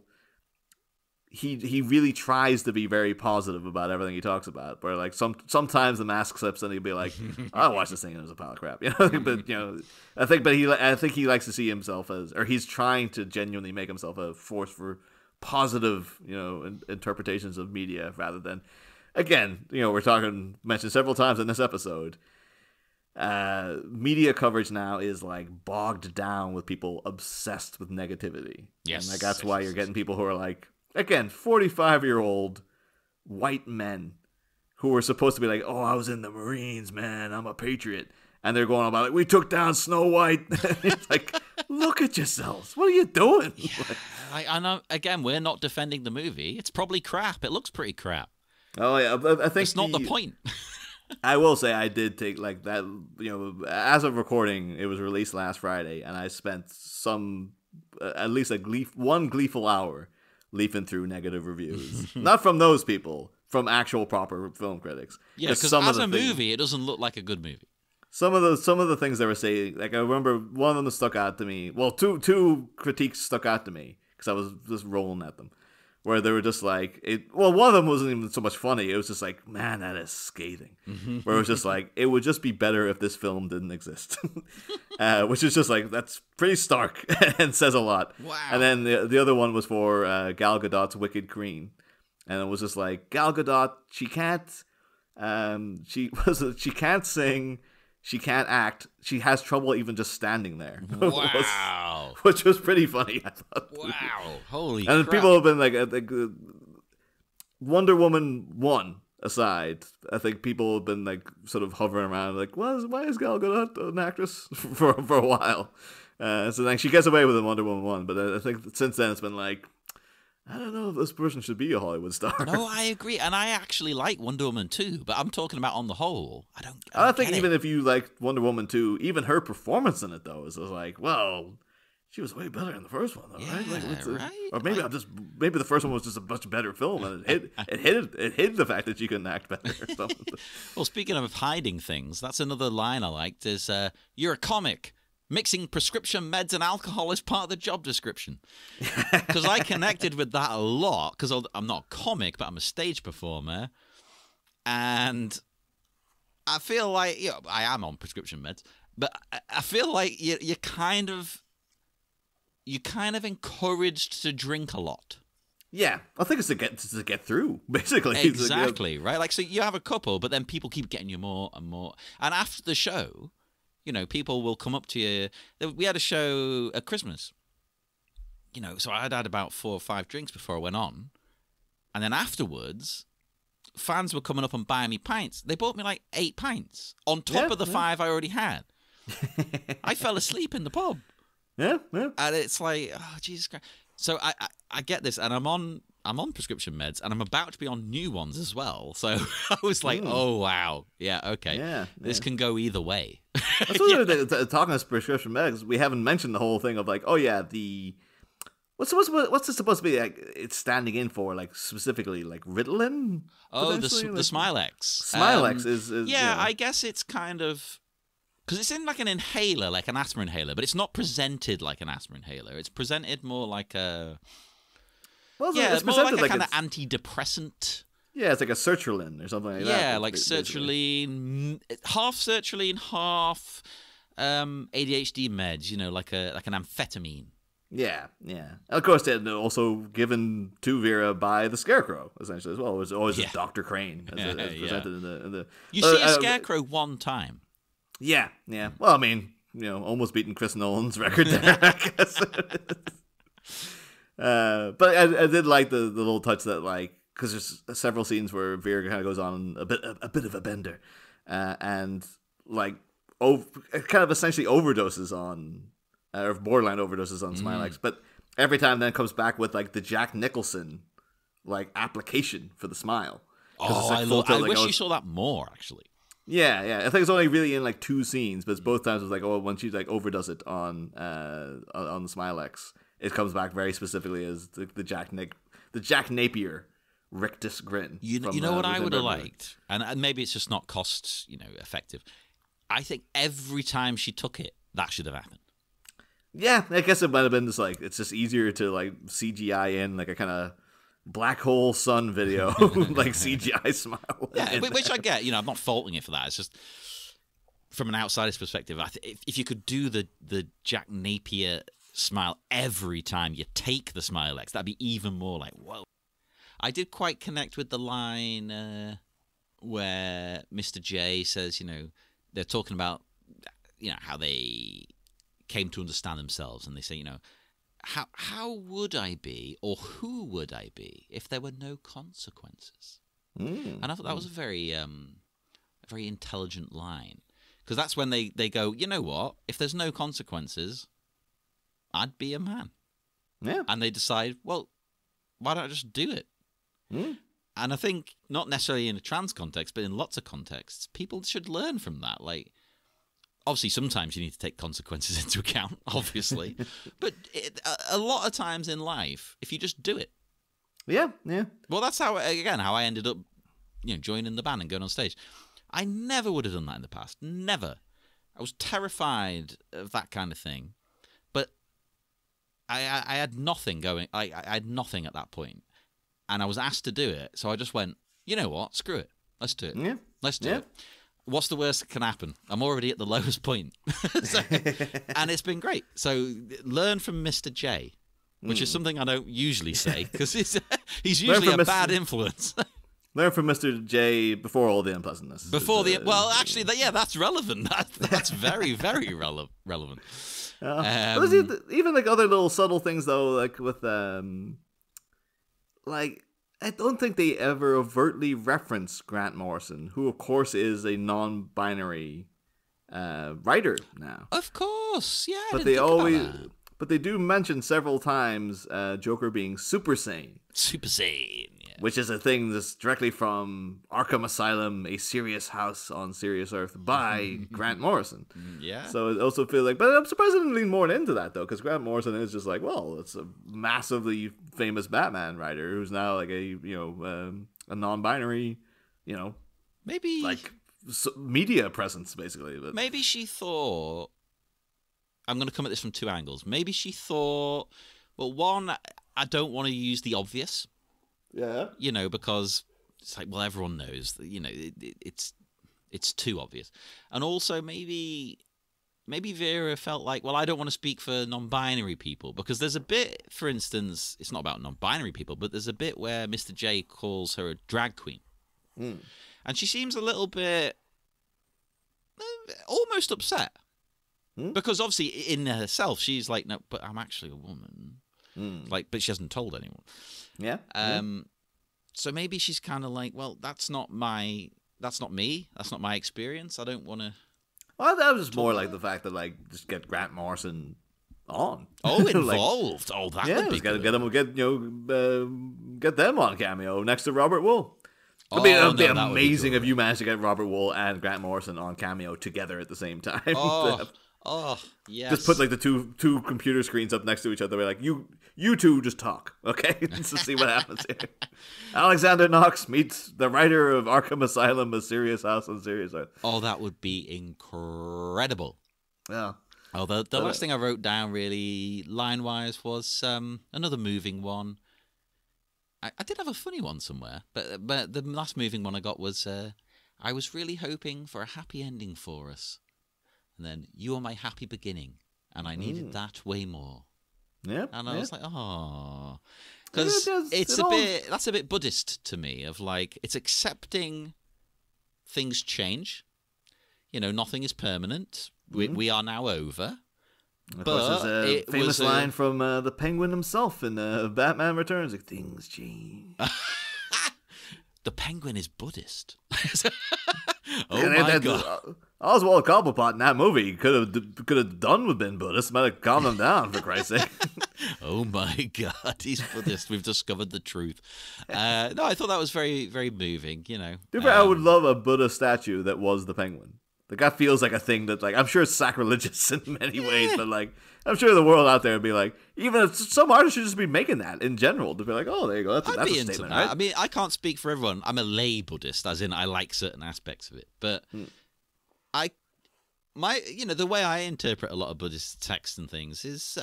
He really tries to be very positive about everything he talks about. Where like sometimes the mask slips and he'll be like, "I watched this thing and it was a pile of crap," But I think he likes to see himself as, or he's trying to genuinely make himself a force for positive, interpretations of media rather than, again, we're mentioned several times in this episode. Media coverage now is like bogged down with people obsessed with negativity. Yes, and like that's why you're getting people who are like. Again, 45-year-old white men who were supposed to be like, "Oh, I was in the Marines, man. I'm a patriot," and they're going about like, "We took down Snow White." It's like, look at yourselves. What are you doing? Yeah, I know. Again, we're not defending the movie. It's probably crap. It looks pretty crap. Oh yeah, I think it's not the point. I will say I did take like that. As of recording, it was released last Friday, and I spent at least one gleeful hour. Leafing through negative reviews, not from those people, from actual proper film critics. Yeah, because as a movie, it doesn't look like a good movie. Some of the things they were saying, like I remember one of them that stuck out to me. Well, two critiques stuck out to me because I was just rolling at them, where they were just like it. Well, one of them wasn't even so much funny. It was just like, man, that is scathing. Where it was just like, it would just be better if this film didn't exist, which is just like that's pretty stark and says a lot. Wow. And then the other one was for Gal Gadot's Wicked Queen, and it was just like Gal Gadot, she can't sing. She can't act. She has trouble even just standing there. Wow. Which was pretty funny, I thought. Wow. Holy and crap. People have been like, I think Wonder Woman 1 aside, I think people have been like sort of hovering around like, why is Gal Gadot an actress for a while? So then she gets away with it in Wonder Woman 1, but I think since then it's been like, I don't know if this person should be a Hollywood star. No, I agree, and I actually like Wonder Woman 2, but I'm talking about on the whole. I think even if you like Wonder Woman 2, even her performance in it though is like, well, she was way better in the first one, though, right? Right? Or maybe maybe the first one was just a much better film, and it hid the fact that she couldn't act better. Or something. Well, speaking of hiding things, that's another line I liked. Is you're a comic. Mixing prescription meds and alcohol is part of the job description. Because I connected with that a lot, because I'm not a comic, but I'm a stage performer. And I feel like, I am on prescription meds, but I feel like you're kind of encouraged to drink a lot. Yeah, I think it's to get through, basically. Exactly, right? Like, so you have a couple, but then people keep getting you more and more. And after the show... people will come up to you. We had a show at Christmas. So I'd had about 4 or 5 drinks before I went on. And then afterwards, fans were coming up and buying me pints. They bought me like 8 pints on top of the 5 I already had. I fell asleep in the pub. Yeah. And it's like, oh, Jesus Christ. So I get this, and I'm on prescription meds, and I'm about to be on new ones as well. So I was like, oh, wow. Yeah, okay. Yeah, this can go either way. That's what talking about prescription meds, we haven't mentioned the whole thing of like, oh, yeah, what's it supposed to be? Like, it's standing in for, like, specifically, like, Ritalin? Oh, the Smilex. Smilex is yeah, I guess it's kind of... Because it's in like an inhaler, like an asthma inhaler, but it's not presented like an asthma inhaler. It's presented more like a... Well, it's more like a kind of antidepressant. Yeah, it's like a sertraline or something like that. Yeah, like sertraline, half sertraline, half ADHD meds. Like an amphetamine. Yeah, yeah. Of course, they're also given to Vera by the Scarecrow, essentially, as well. It was always just Dr. Crane as presented in the. You see a Scarecrow one time. Yeah, yeah. Well, I mean, almost beating Chris Nolan's record there, I guess. But I did like the little touch that, like, because there's several scenes where Vera kind of goes on a bit of a bender, and like kind of essentially overdoses on, or borderline overdoses on Smilex. But every time then comes back with like the Jack Nicholson like application for the smile. Oh, like, I wish you saw that more, actually. Yeah, yeah. I think it's only really in like 2 scenes, but it's both times it's like, when she like overdoes it on the Smilex, it comes back very specifically as the Jack Napier rictus grin. You know what I would have liked, and maybe it's just not cost effective. I think every time she took it, that should have happened. Yeah, I guess it might have been just like it's just easier to like CGI in like a kind of black hole sun video like CGI smile. Yeah, which I get. I'm not faulting it for that. It's just from an outsider's perspective. If you could do the Jack Napier smile every time you take the Smilex, that'd be even more like whoa. I did quite connect with the line where Mr. J says, they're talking about how they came to understand themselves, and they say, how would I be, or who would I be if there were no consequences? And I thought that was a very intelligent line, because that's when they go, you know what? If there's no consequences, I'd be a man. Yeah. And they decide, well, why don't I just do it? And I think not necessarily in a trans context, but in lots of contexts, people should learn from that. Like, obviously, sometimes you need to take consequences into account, obviously. But a lot of times in life, if you just do it. Yeah, yeah. Well, that's how I ended up, joining the band and going on stage. I never would have done that in the past. Never. I was terrified of that kind of thing. But I had nothing going. I had nothing at that point. And I was asked to do it. So I just went, you know what? Screw it. Let's do it. Yeah. Let's do it. What's the worst that can happen? I'm already at the lowest point. And it's been great. So learn from Mr. J, which is something I don't usually say, because he's usually a bad influence. Learn from Mr. J before all the unpleasantness. Well, actually, that's relevant. That's very, very relevant. Even like other little subtle things, though, like with like, I don't think they ever overtly reference Grant Morrison, who, of course, is a non-binary writer now. Of course, yeah. But they do mention several times Joker being Super Sane. Super Sane, yeah. Which is a thing that's directly from Arkham Asylum, A Serious House on Serious Earth by Grant Morrison. Yeah. So it also feels like, but I'm surprised I didn't lean more into that, though, because Grant Morrison is just like, well, it's a massively famous Batman writer who's now like a non-binary, maybe like media presence, basically. But maybe she thought, I'm going to come at this from 2 angles. Maybe she thought, well, one, I don't want to use the obvious. Yeah. Because it's like, well, everyone knows that, it's too obvious. And also maybe Vera felt like, well, I don't want to speak for non-binary people, because there's a bit, for instance, it's not about non-binary people, but there's a bit where Mr. J calls her a drag queen. And she seems a little bit almost upset. Because obviously in herself, she's like, no, but I'm actually a woman. Like, but she hasn't told anyone. Yeah. So maybe she's kind of like, well, that's not me. That's not my experience. I don't want to. Well, that was just more like the fact that, like, just get Grant Morrison on. Oh, involved. That would be good. Get them on Cameo next to Robert Wool. It'd be amazing if you managed to get Robert Wool and Grant Morrison on Cameo together at the same time. Yes. Just put like the two computer screens up next to each other. We're like, you two just talk, okay? Just to see what happens here. Alexander Knox meets the writer of Arkham Asylum, A Serious House on Serious Earth. Oh, that would be incredible. Yeah. Oh, the last thing I wrote down, really, line-wise, was another moving one. I did have a funny one somewhere, but the last moving one I got was, I was really hoping for a happy ending for us. And then, you are my happy beginning, and I needed that way more. Yeah, And I yeah. was like, oh, because that's a bit Buddhist to me. Of like, it's accepting things change. Nothing is permanent. We are now over. Of course, there's a famous line from the Penguin himself in Batman Returns. Like, things change. The Penguin is Buddhist. God! Oswald Cobblepot in that movie could have done with being Buddhist. Might have calmed him down, for Christ's sake. Oh my God, he's Buddhist. We've discovered the truth. No, I thought that was very, very moving. I would love a Buddha statue that was the Penguin. Like, that feels like a thing that, like, I'm sure it's sacrilegious in many ways, but, like, I'm sure the world out there would be like, even if some artists should just be making that in general, to be like, oh, there you go, that's a statement, right? I mean, I can't speak for everyone. I'm a lay Buddhist, as in I like certain aspects of it, but the way I interpret a lot of Buddhist texts and things is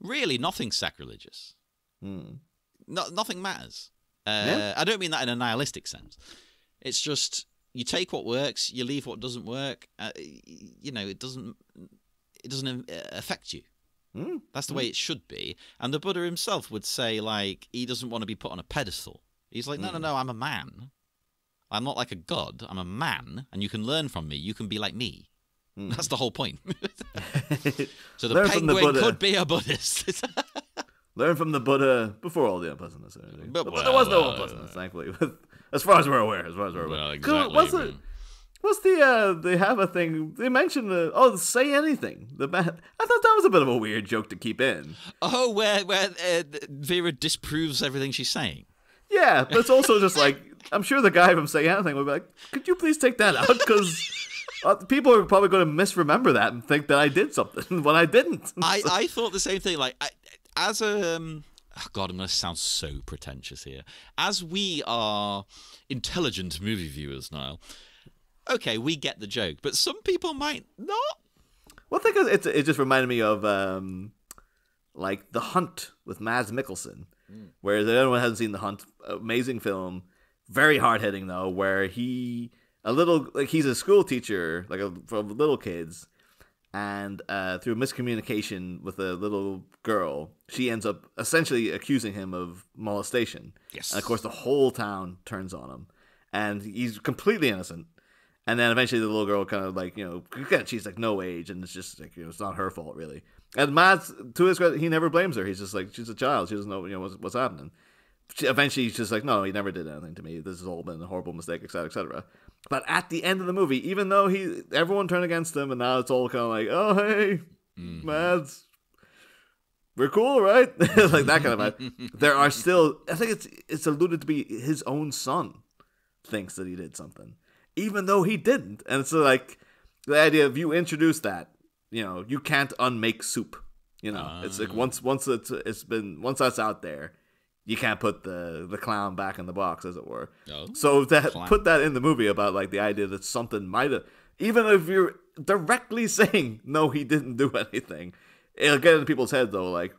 really nothing sacrilegious. Nothing matters. I don't mean that in a nihilistic sense. It's just, you take what works, you leave what doesn't work. It doesn't affect you. That's the way it should be. And the Buddha himself would say, like, he doesn't want to be put on a pedestal. He's like, no, I'm a man. I'm not like a god. I'm a man, and you can learn from me. You can be like me. That's the whole point. So the Penguin could be a Buddhist. Learn from the Buddha before all the unpleasantness. But there was no unpleasantness, thankfully. As far as we're aware. Well, exactly. What's they have a thing, they mentioned say anything. I thought that was a bit of a weird joke to keep in. Oh, where Vera disproves everything she's saying. Yeah, but it's also just like, I'm sure the guy from Say Anything would be like, could you please take that out? Because people are probably going to misremember that and think that I did something when I didn't. I thought the same thing. Like, as a... Oh God, I'm going to sound so pretentious here. As we are intelligent movie viewers now, okay, we get the joke, but some people might not. Well, I think it just reminded me of like The Hunt with Mads Mikkelsen, where if anyone hasn't seen The Hunt, amazing film, very hard hitting though, where he's a school teacher for little kids, and through miscommunication with a little girl, she ends up essentially accusing him of molestation. Yes, and of course the whole town turns on him, and he's completely innocent. And then eventually the little girl kind of like, again, she's like no age, and it's just like, it's not her fault really. And Mads, to his credit, he never blames her. He's just like, she's a child. She doesn't know, what's happening. Eventually she's just like, no, he never did anything to me. This has all been a horrible mistake, etc., etc. But at the end of the movie, even though everyone turned against him, and now it's all kind of like, oh, hey, Mads, we're cool, right? Like that kind of vibe. There are still, I think it's alluded to be his own son thinks that he did something, even though he didn't. And it's like the idea of, you introduce that, you can't unmake soup. It's like once that's out there, you can't put the clown back in the box, as it were. Oh, so put that in the movie about like the idea that something might have, even if you're directly saying no, he didn't do anything, it'll get into people's heads though. Like,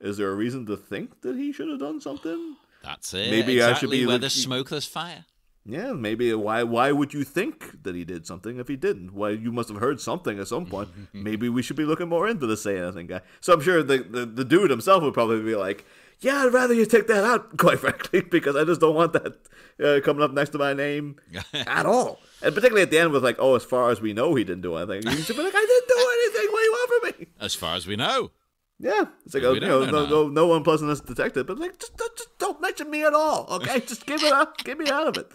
is there a reason to think that he should have done something? That's it. Maybe exactly. I should be where there's smoke, there's fire. Yeah, maybe why would you think that he did something if he didn't? Well, you must have heard something at some point. Maybe we should be looking more into the Say Anything guy. So I'm sure the dude himself would probably be like, yeah, I'd rather you take that out, quite frankly, because I just don't want that coming up next to my name at all. And particularly at the end with like, oh, as far as we know, he didn't do anything. You should be like, I didn't do anything. What do you want from me? As far as we know. Yeah, it's like, no unpleasantness detected, but like, just don't mention me at all, okay? Just give me out of it.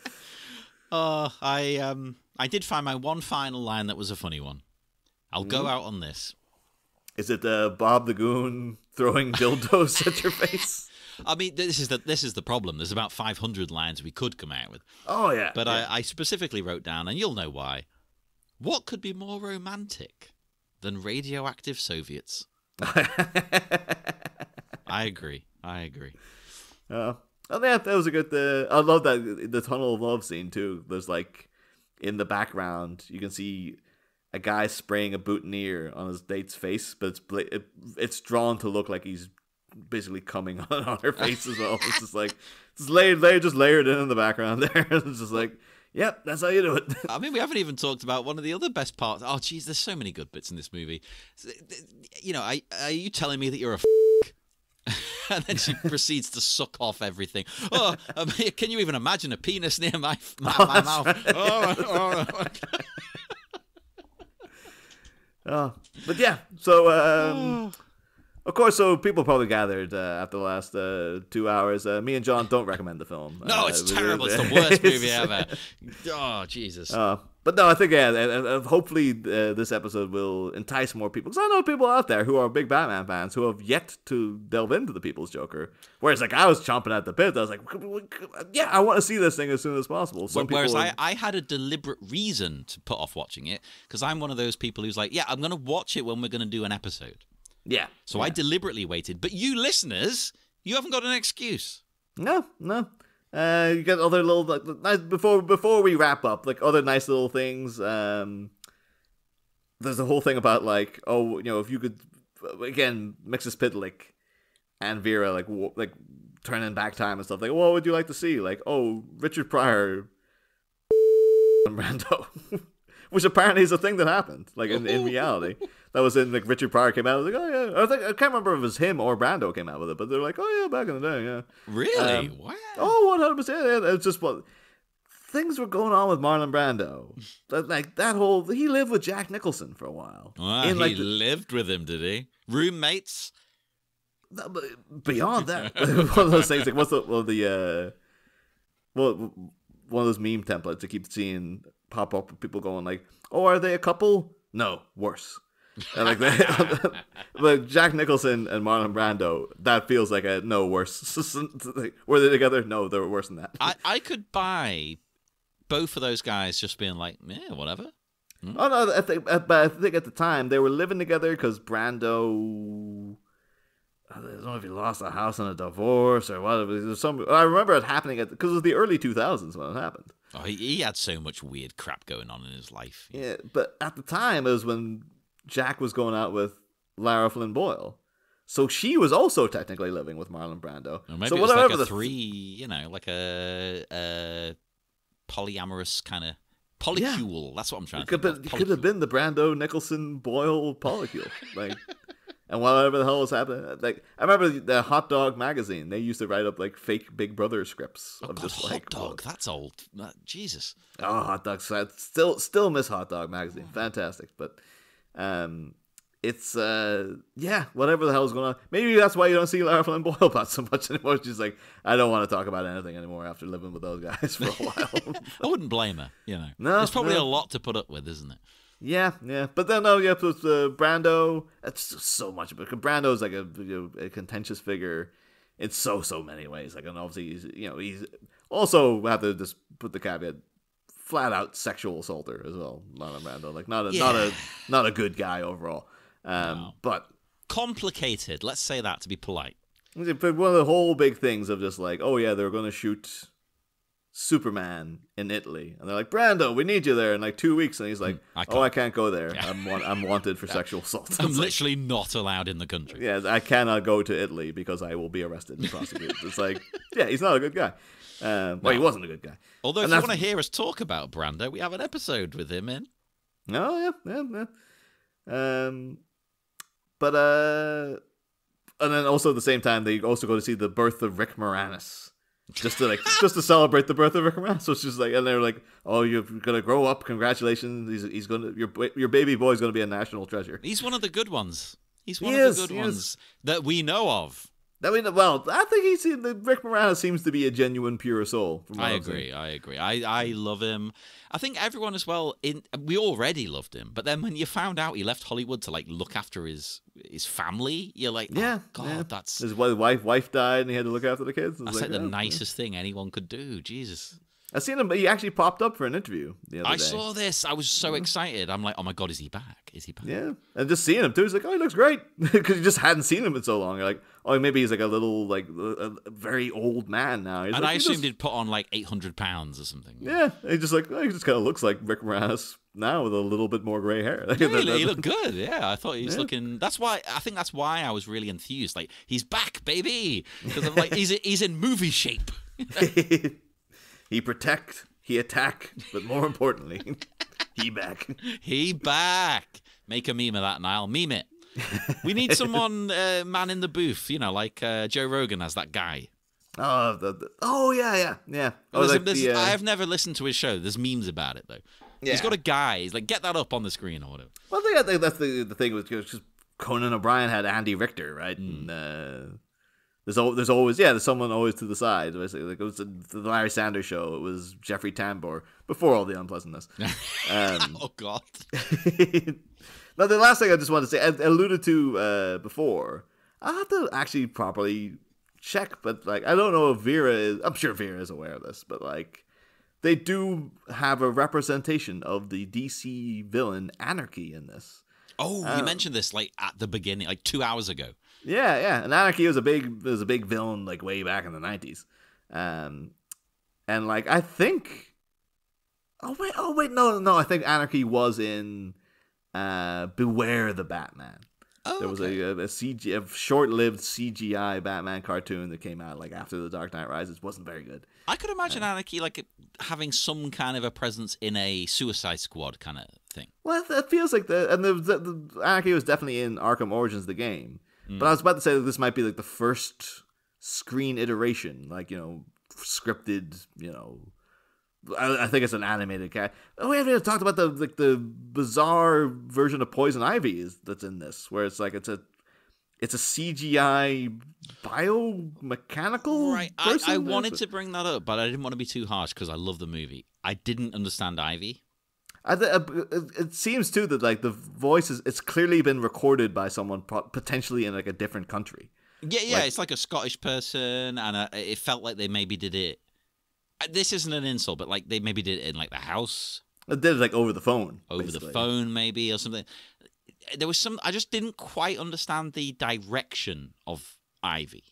I did find my one final line that was a funny one. I'll go out on this. Is it Bob the Goon throwing dildos at your face? I mean, this is the problem. There's about 500 lines we could come out with. Oh yeah. But yeah. I specifically wrote down, and you'll know why. What could be more romantic than radioactive Soviets? I agree. Oh yeah, that was a good. I love that the tunnel of love scene too. There's like in the background you can see a guy spraying a boutonniere on his date's face, but it's drawn to look like he's basically coming on her face as well. It's just like just layered in the background there. It's just like, Yep, that's how you do it. I mean, we haven't even talked about one of the other best parts. Oh, geez, there's so many good bits in this movie. You know, are you telling me that you're a and then she proceeds to suck off everything. Oh, can you even imagine a penis near my mouth? Right. But yeah, so of course, so people probably gathered after the last 2 hours. Me and John don't recommend the film. No, it's terrible. It's the worst movie ever. Oh, Jesus. But no, I think, hopefully this episode will entice more people. Because I know people out there who are big Batman fans who have yet to delve into the People's Joker. Whereas, like, I was chomping at the bit. I was like, yeah, I want to see this thing as soon as possible. Whereas I had a deliberate reason to put off watching it. Because I'm one of those people who's like, yeah, I'm going to watch it when we're going to do an episode. Yeah. So I deliberately waited. But you listeners, you haven't got an excuse. No. You get other little, like, before we wrap up, like, other nice little things. There's a whole thing about, like, oh, you know, if you could, again, Mixes Pitlick and Vera, like turning back time and stuff. Like, what would you like to see? Like, oh, Richard Pryor and Brando. Which apparently is a thing that happened, like, in reality. That was in, like, Richard Pryor came out. I was like, oh, yeah. I can't remember if it was him or Brando came out with it, but they're like, oh, yeah, back in the day, yeah. Really? Wow. Oh, 100%. Yeah. It's just what things were going on with Marlon Brando. Like, that whole, he lived with Jack Nicholson for a while. Wow, he lived with him, did he? Roommates? Beyond that, one of those things, like, one of those meme templates I keep seeing pop up with people going like, oh, are they a couple? No, worse. And like Jack Nicholson and Marlon Brando, that feels like a no, worse. Were they together? No, they were worse than that. I could buy both of those guys just being like, yeah, whatever. Oh no, I think at the time they were living together because Brando, I don't know if he lost a house in a divorce or whatever. I remember it happening because it was the early 2000s when it happened. Oh, he had so much weird crap going on in his life. Yeah, but at the time it was when Jack was going out with Lara Flynn Boyle, so she was also technically living with Marlon Brando. Or maybe so it was like a like a polyamorous kind of polycule. Yeah. That's what I'm trying to think. It could have been the Brando Nicholson Boyle polycule, like. And whatever the hell was happening, like, I remember the Hot Dog magazine. They used to write up like fake Big Brother scripts. Oh, God, Hot Dog, that's old. Jesus. Oh, Hot Dog. Still miss Hot Dog magazine. Fantastic, but it's whatever the hell is going on. Maybe that's why you don't see Lara Flynn Boyle about so much anymore. She's like, I don't want to talk about anything anymore after living with those guys for a while. I wouldn't blame her. You know, there's probably a lot to put up with, isn't it? Yeah. But then, with Brando, it's just so much. But Brando's like a contentious figure in so many ways. Like, and obviously, he's also, have to just put the caveat, flat out sexual assaulter as well. Marlon Brando, like, not a good guy overall. No. But complicated. Let's say that to be polite. But one of the whole big things of just like, oh yeah, they're going to shoot Superman in Italy, and they're like, Brando, we need you there in like 2 weeks, and he's like, I can't go there. I'm wanted for sexual assault. I'm literally not allowed in the country. Yeah, I cannot go to Italy because I will be arrested and prosecuted. It's like, yeah, he's not a good guy. Well, he wasn't a good guy. Although, if you want to hear us talk about Brando, we have an episode with him in. Oh yeah. But and then also at the same time, they also go to see the birth of Rick Moranis. Just to celebrate the birth of Rick Moranis. So it's just like, and they're like, oh, you're gonna grow up. Congratulations. He's gonna, your baby boy's gonna be a national treasure. He's one of the good ones. He's one of the good ones that we know of. Well, I think Rick Moranis seems to be a genuine pure soul. I agree. I love him. I think everyone as well. We already loved him, but then when you found out he left Hollywood to like look after his family, you're like, oh, God, that's his wife died, and he had to look after the kids. That's like the nicest thing anyone could do. Jesus. I seen him. He actually popped up for an interview the other day. I saw this. I was so excited. I'm like, oh my God, is he back? Yeah, and just seeing him too. He's like, oh, he looks great, because you just hadn't seen him in so long. You're like, oh, maybe he's like a little, like, a very old man now. And I assumed he'd put on like 800 pounds or something. Yeah, he just kind of looks like Rick Moranis now with a little bit more gray hair. Really, he looked good. Yeah, I thought he was looking. I think that's why I was really enthused. Like, he's back, baby, because I'm like, he's in movie shape. He protect he attack, but more importantly, he back. He back. Make a meme of that, Niall. Meme it. We need someone, man in the booth, like Joe Rogan as that guy. Oh, yeah. I have never listened to his show. There's memes about it, though. Yeah. He's got a guy. He's like, get that up on the screen or whatever. Well, that's the thing with just Conan O'Brien had Andy Richter, right? And there's always there's someone always to the side. Basically. Like it was the Larry Sanders Show. It was Jeffrey Tambor before all the unpleasantness. Oh God. Now the last thing I just wanted to say, I alluded to before. I have to actually properly check, but like I don't know if Vera is. I'm sure Vera is aware of this, but like they do have a representation of the DC villain Anarchy in this. Oh, you mentioned this like at the beginning, like 2 hours ago. Yeah, and Anarchy was a big villain like way back in the 90s, and like I think, oh wait, no, I think Anarchy was in Beware the Batman. Oh, there was a short-lived CGI Batman cartoon that came out like after The Dark Knight Rises. Wasn't very good. I could imagine Anarchy like having some kind of a presence in a Suicide Squad kind of thing. Well, it feels like the Anarchy was definitely in Arkham Origins, the game. But I was about to say that this might be like the first screen iteration, like scripted. I think it's an animated cat. Oh, we haven't even talked about the bizarre version of Poison Ivy that's in this, where it's like it's a CGI biomechanical. Right, I wanted to bring that up, but I didn't want to be too harsh because I love the movie. I didn't understand Ivy. It seems too that like the voice it's clearly been recorded by someone potentially in like a different country. Yeah, it's like a Scottish person, and it felt like they maybe did it. This isn't an insult, but like they maybe did it in like the house. They did it like over the phone. The phone, maybe, or something. There was I just didn't quite understand the direction of Ivy.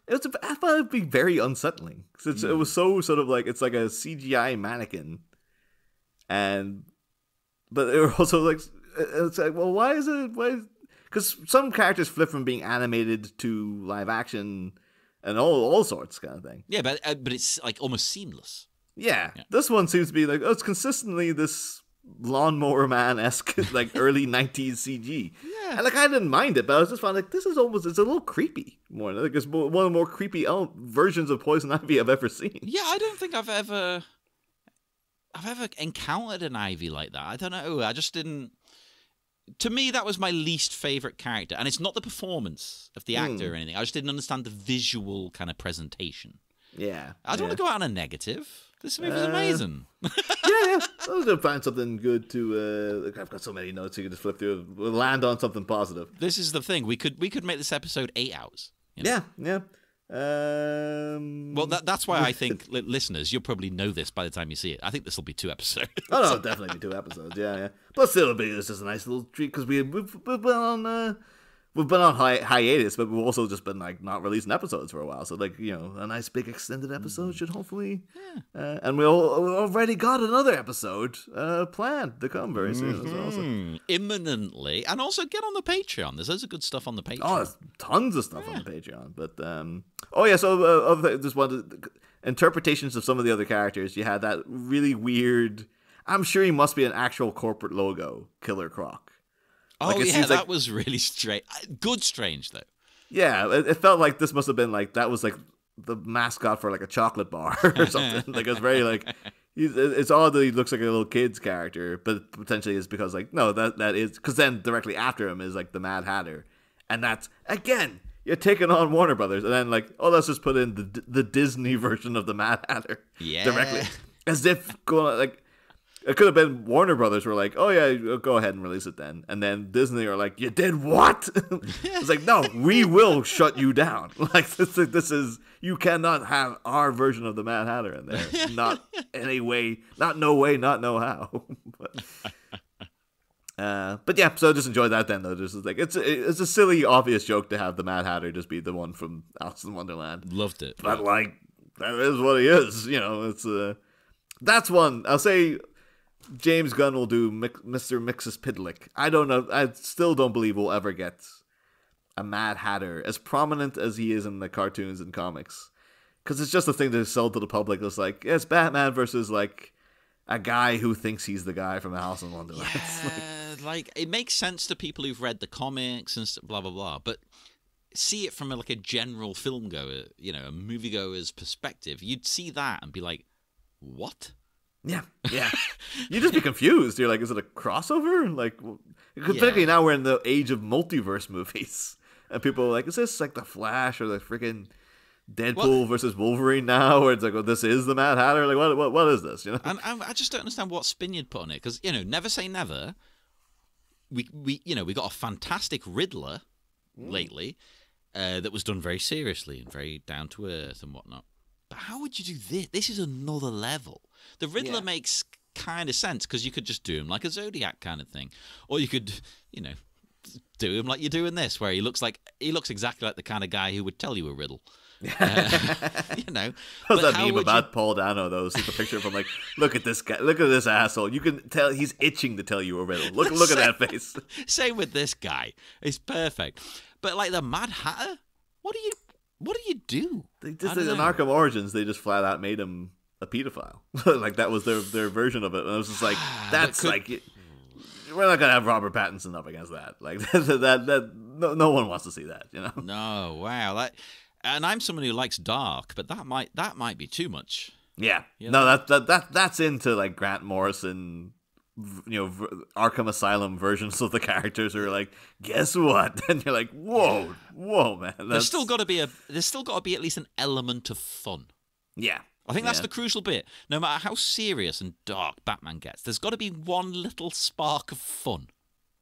I thought it'd be very unsettling because it was so sort of like it's like a CGI mannequin, but it was also like it's like, well, why is it? Because some characters flip from being animated to live action and all sorts kind of thing. Yeah, but it's like almost seamless. Yeah, this one seems to be like it's consistently this Lawnmower Man-esque like early 90s CG. Yeah, and like I didn't mind it, but I was just finding like this is almost it's a little creepy. More like it's one of the more creepy versions of Poison Ivy I've ever seen. Yeah, I don't think I've ever encountered an Ivy like that. I don't know. I just didn't. To me, that was my least favorite character, and it's not the performance of the actor or anything. I just didn't understand the visual kind of presentation. Yeah, I don't want to go out on a negative. This movie was amazing. yeah. I was gonna find something good to. I've got so many notes you can just flip through. We'll land on something positive. This is the thing. We could make this episode 8 hours. Yeah. Well, that's why I think listeners, you'll probably know this by the time you see it. I think this will be 2 episodes. Oh no, definitely be 2 episodes. Yeah. Plus, it'll be just a nice little treat because we've been on hiatus, but we've also just been like not releasing episodes for a while. So like a nice big extended episode should hopefully. Yeah. And we already got another episode planned to come very soon as well. So. Imminently, and also get on the Patreon. There's loads of good stuff on the Patreon. Oh, there's tons of stuff on the Patreon. But So just wanted interpretations of some of the other characters. You had that really weird. I'm sure he must be an actual corporate logo, Killer Croc. Oh, like that was really strange. Good strange, though. Yeah, it felt like this must have been like, that was like the mascot for like a chocolate bar or something. Like, it was very like, it's odd that he looks like a little kid's character, but potentially it's because like, no, that is, because then directly after him is like the Mad Hatter. And that's, again, you're taking on Warner Brothers. And then like, let's just put in the Disney version of the Mad Hatter. Yeah. Directly. As if going like, it could have been Warner Brothers were like, oh yeah, go ahead and release it then. And then Disney are like, you did what? It's like, no, we will shut you down. Like this is, you cannot have our version of the Mad Hatter in there. Not any way, not no way, not no how. But yeah, so I just enjoyed that then though. Just like it's a silly, obvious joke to have the Mad Hatter just be the one from Alice in Wonderland. Loved it. But like, that is what he is. It's that's one, I'll say. James Gunn will do Mr. Mxyzptlk. I don't know. I still don't believe we'll ever get a Mad Hatter as prominent as he is in the cartoons and comics. Because it's just a thing to sell to the public. It's like, it's Batman versus like a guy who thinks he's the guy from Alice in Wonderland. Yeah, like it makes sense to people who've read the comics and blah blah blah, but see it from like a general film goer, you know, a moviegoer's perspective, you'd see that and be like, what? Yeah. You'd just be confused. You're like, is it a crossover? Like, particularly now we're in the age of multiverse movies, and people are like, is this like the Flash or the freaking Deadpool versus Wolverine now? Or it's like, well, this is the Mad Hatter. Like, what is this? You know, and I just don't understand what spin you'd put on it, because you know, never say never. We got a fantastic Riddler lately that was done very seriously and very down to earth and whatnot. But how would you do this? This is another level. The Riddler makes kind of sense because you could just do him like a Zodiac kind of thing, or you could, you know, do him like you're doing this, where he looks exactly like the kind of guy who would tell you a riddle. You know, how's that meme about Paul Dano though? See the picture of him like, look at this guy, look at this asshole. You can tell he's itching to tell you a riddle. Look at that face. Same with this guy. It's perfect. But like the Mad Hatter, what do you do? They just in Arkham Origins, they just flat out made him a pedophile. Like that was their version of it, and I was just like, that's like. We're not gonna have Robert Pattinson up against that. Like no one wants to see that. You know? No, wow. And I'm someone who likes dark, but that might be too much. Yeah, you know? No, that's into like Grant Morrison, you know, Arkham Asylum versions of the characters who are like, guess what? And you're like, whoa, man. There's still got to be at least an element of fun. Yeah. I think that's the crucial bit. No matter how serious and dark Batman gets, there's got to be one little spark of fun.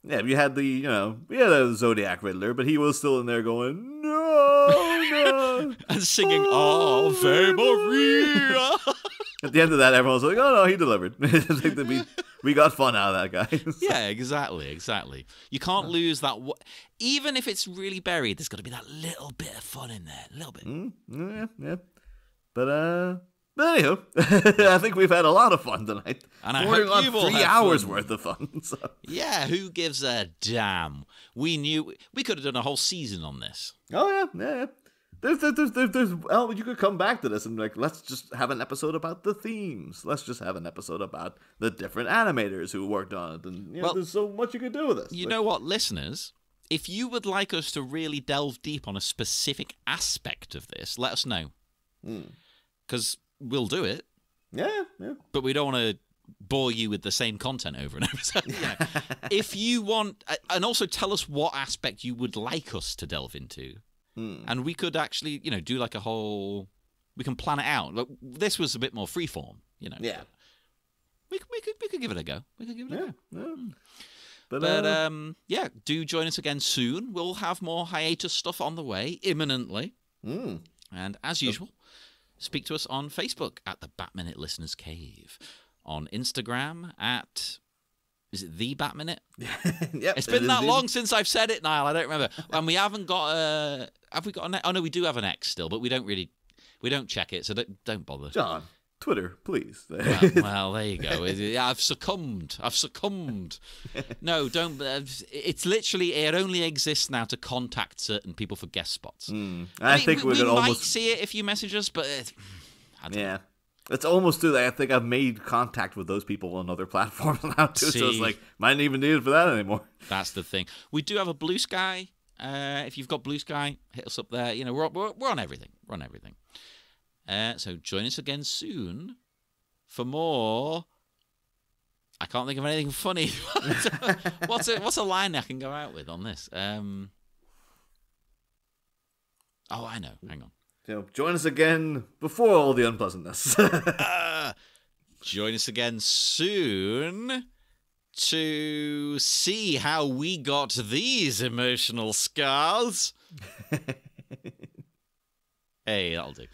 Yeah, we had the Zodiac Riddler, but he was still in there going, no, and singing Ave Maria. At the end of that, everyone was like, oh no, he delivered. we got fun out of that guy. Yeah, exactly. You can't lose that. Even if it's really buried, there's got to be that little bit of fun in there. A little bit. Yeah. But anywho, I think we've had a lot of fun tonight. And I hope you've all had 3 hours worth of fun. So. Yeah, who gives a damn? We knew we could have done a whole season on this. Oh yeah. There's well, you could come back to this and like, let's just have an episode about the themes. Let's just have an episode about the different animators who worked on it. And you know, there's so much you could do with this. You know what, listeners? If you would like us to really delve deep on a specific aspect of this, let us know. Because we'll do it. Yeah. But we don't want to bore you with the same content over and over. So, if you want, and also tell us what aspect you would like us to delve into. And we could actually, you know, do like a whole, we can plan it out. Look, this was a bit more freeform, you know. Yeah. We could give it a go. Yeah. But yeah, do join us again soon. We'll have more hiatus stuff on the way imminently. And as usual, speak to us on Facebook at the Batminute Listeners Cave, on Instagram at, is it the Batminute? Yep, it's been that long since I've said it, Niall. I don't remember. And we haven't got a. Have we got an? Oh no, we do have an X still, but we don't check it, so don't bother. John, Twitter, please. Well, there you go. I've succumbed. No, don't. It's literally, it only exists now to contact certain people for guest spots. I think we almost might see it if you message us, but I don't know. It's almost to that. I think I've made contact with those people on other platforms now too. So it's like, might not even need it for that anymore. That's the thing. We do have a Blue Sky. If you've got Blue Sky, hit us up there. You know, we're on everything. So join us again soon for more. I can't think of anything funny. What's a line I can go out with on this? Oh, I know. Hang on. So join us again before all the unpleasantness. Join us again soon to see how we got these emotional scars. Hey, that'll do.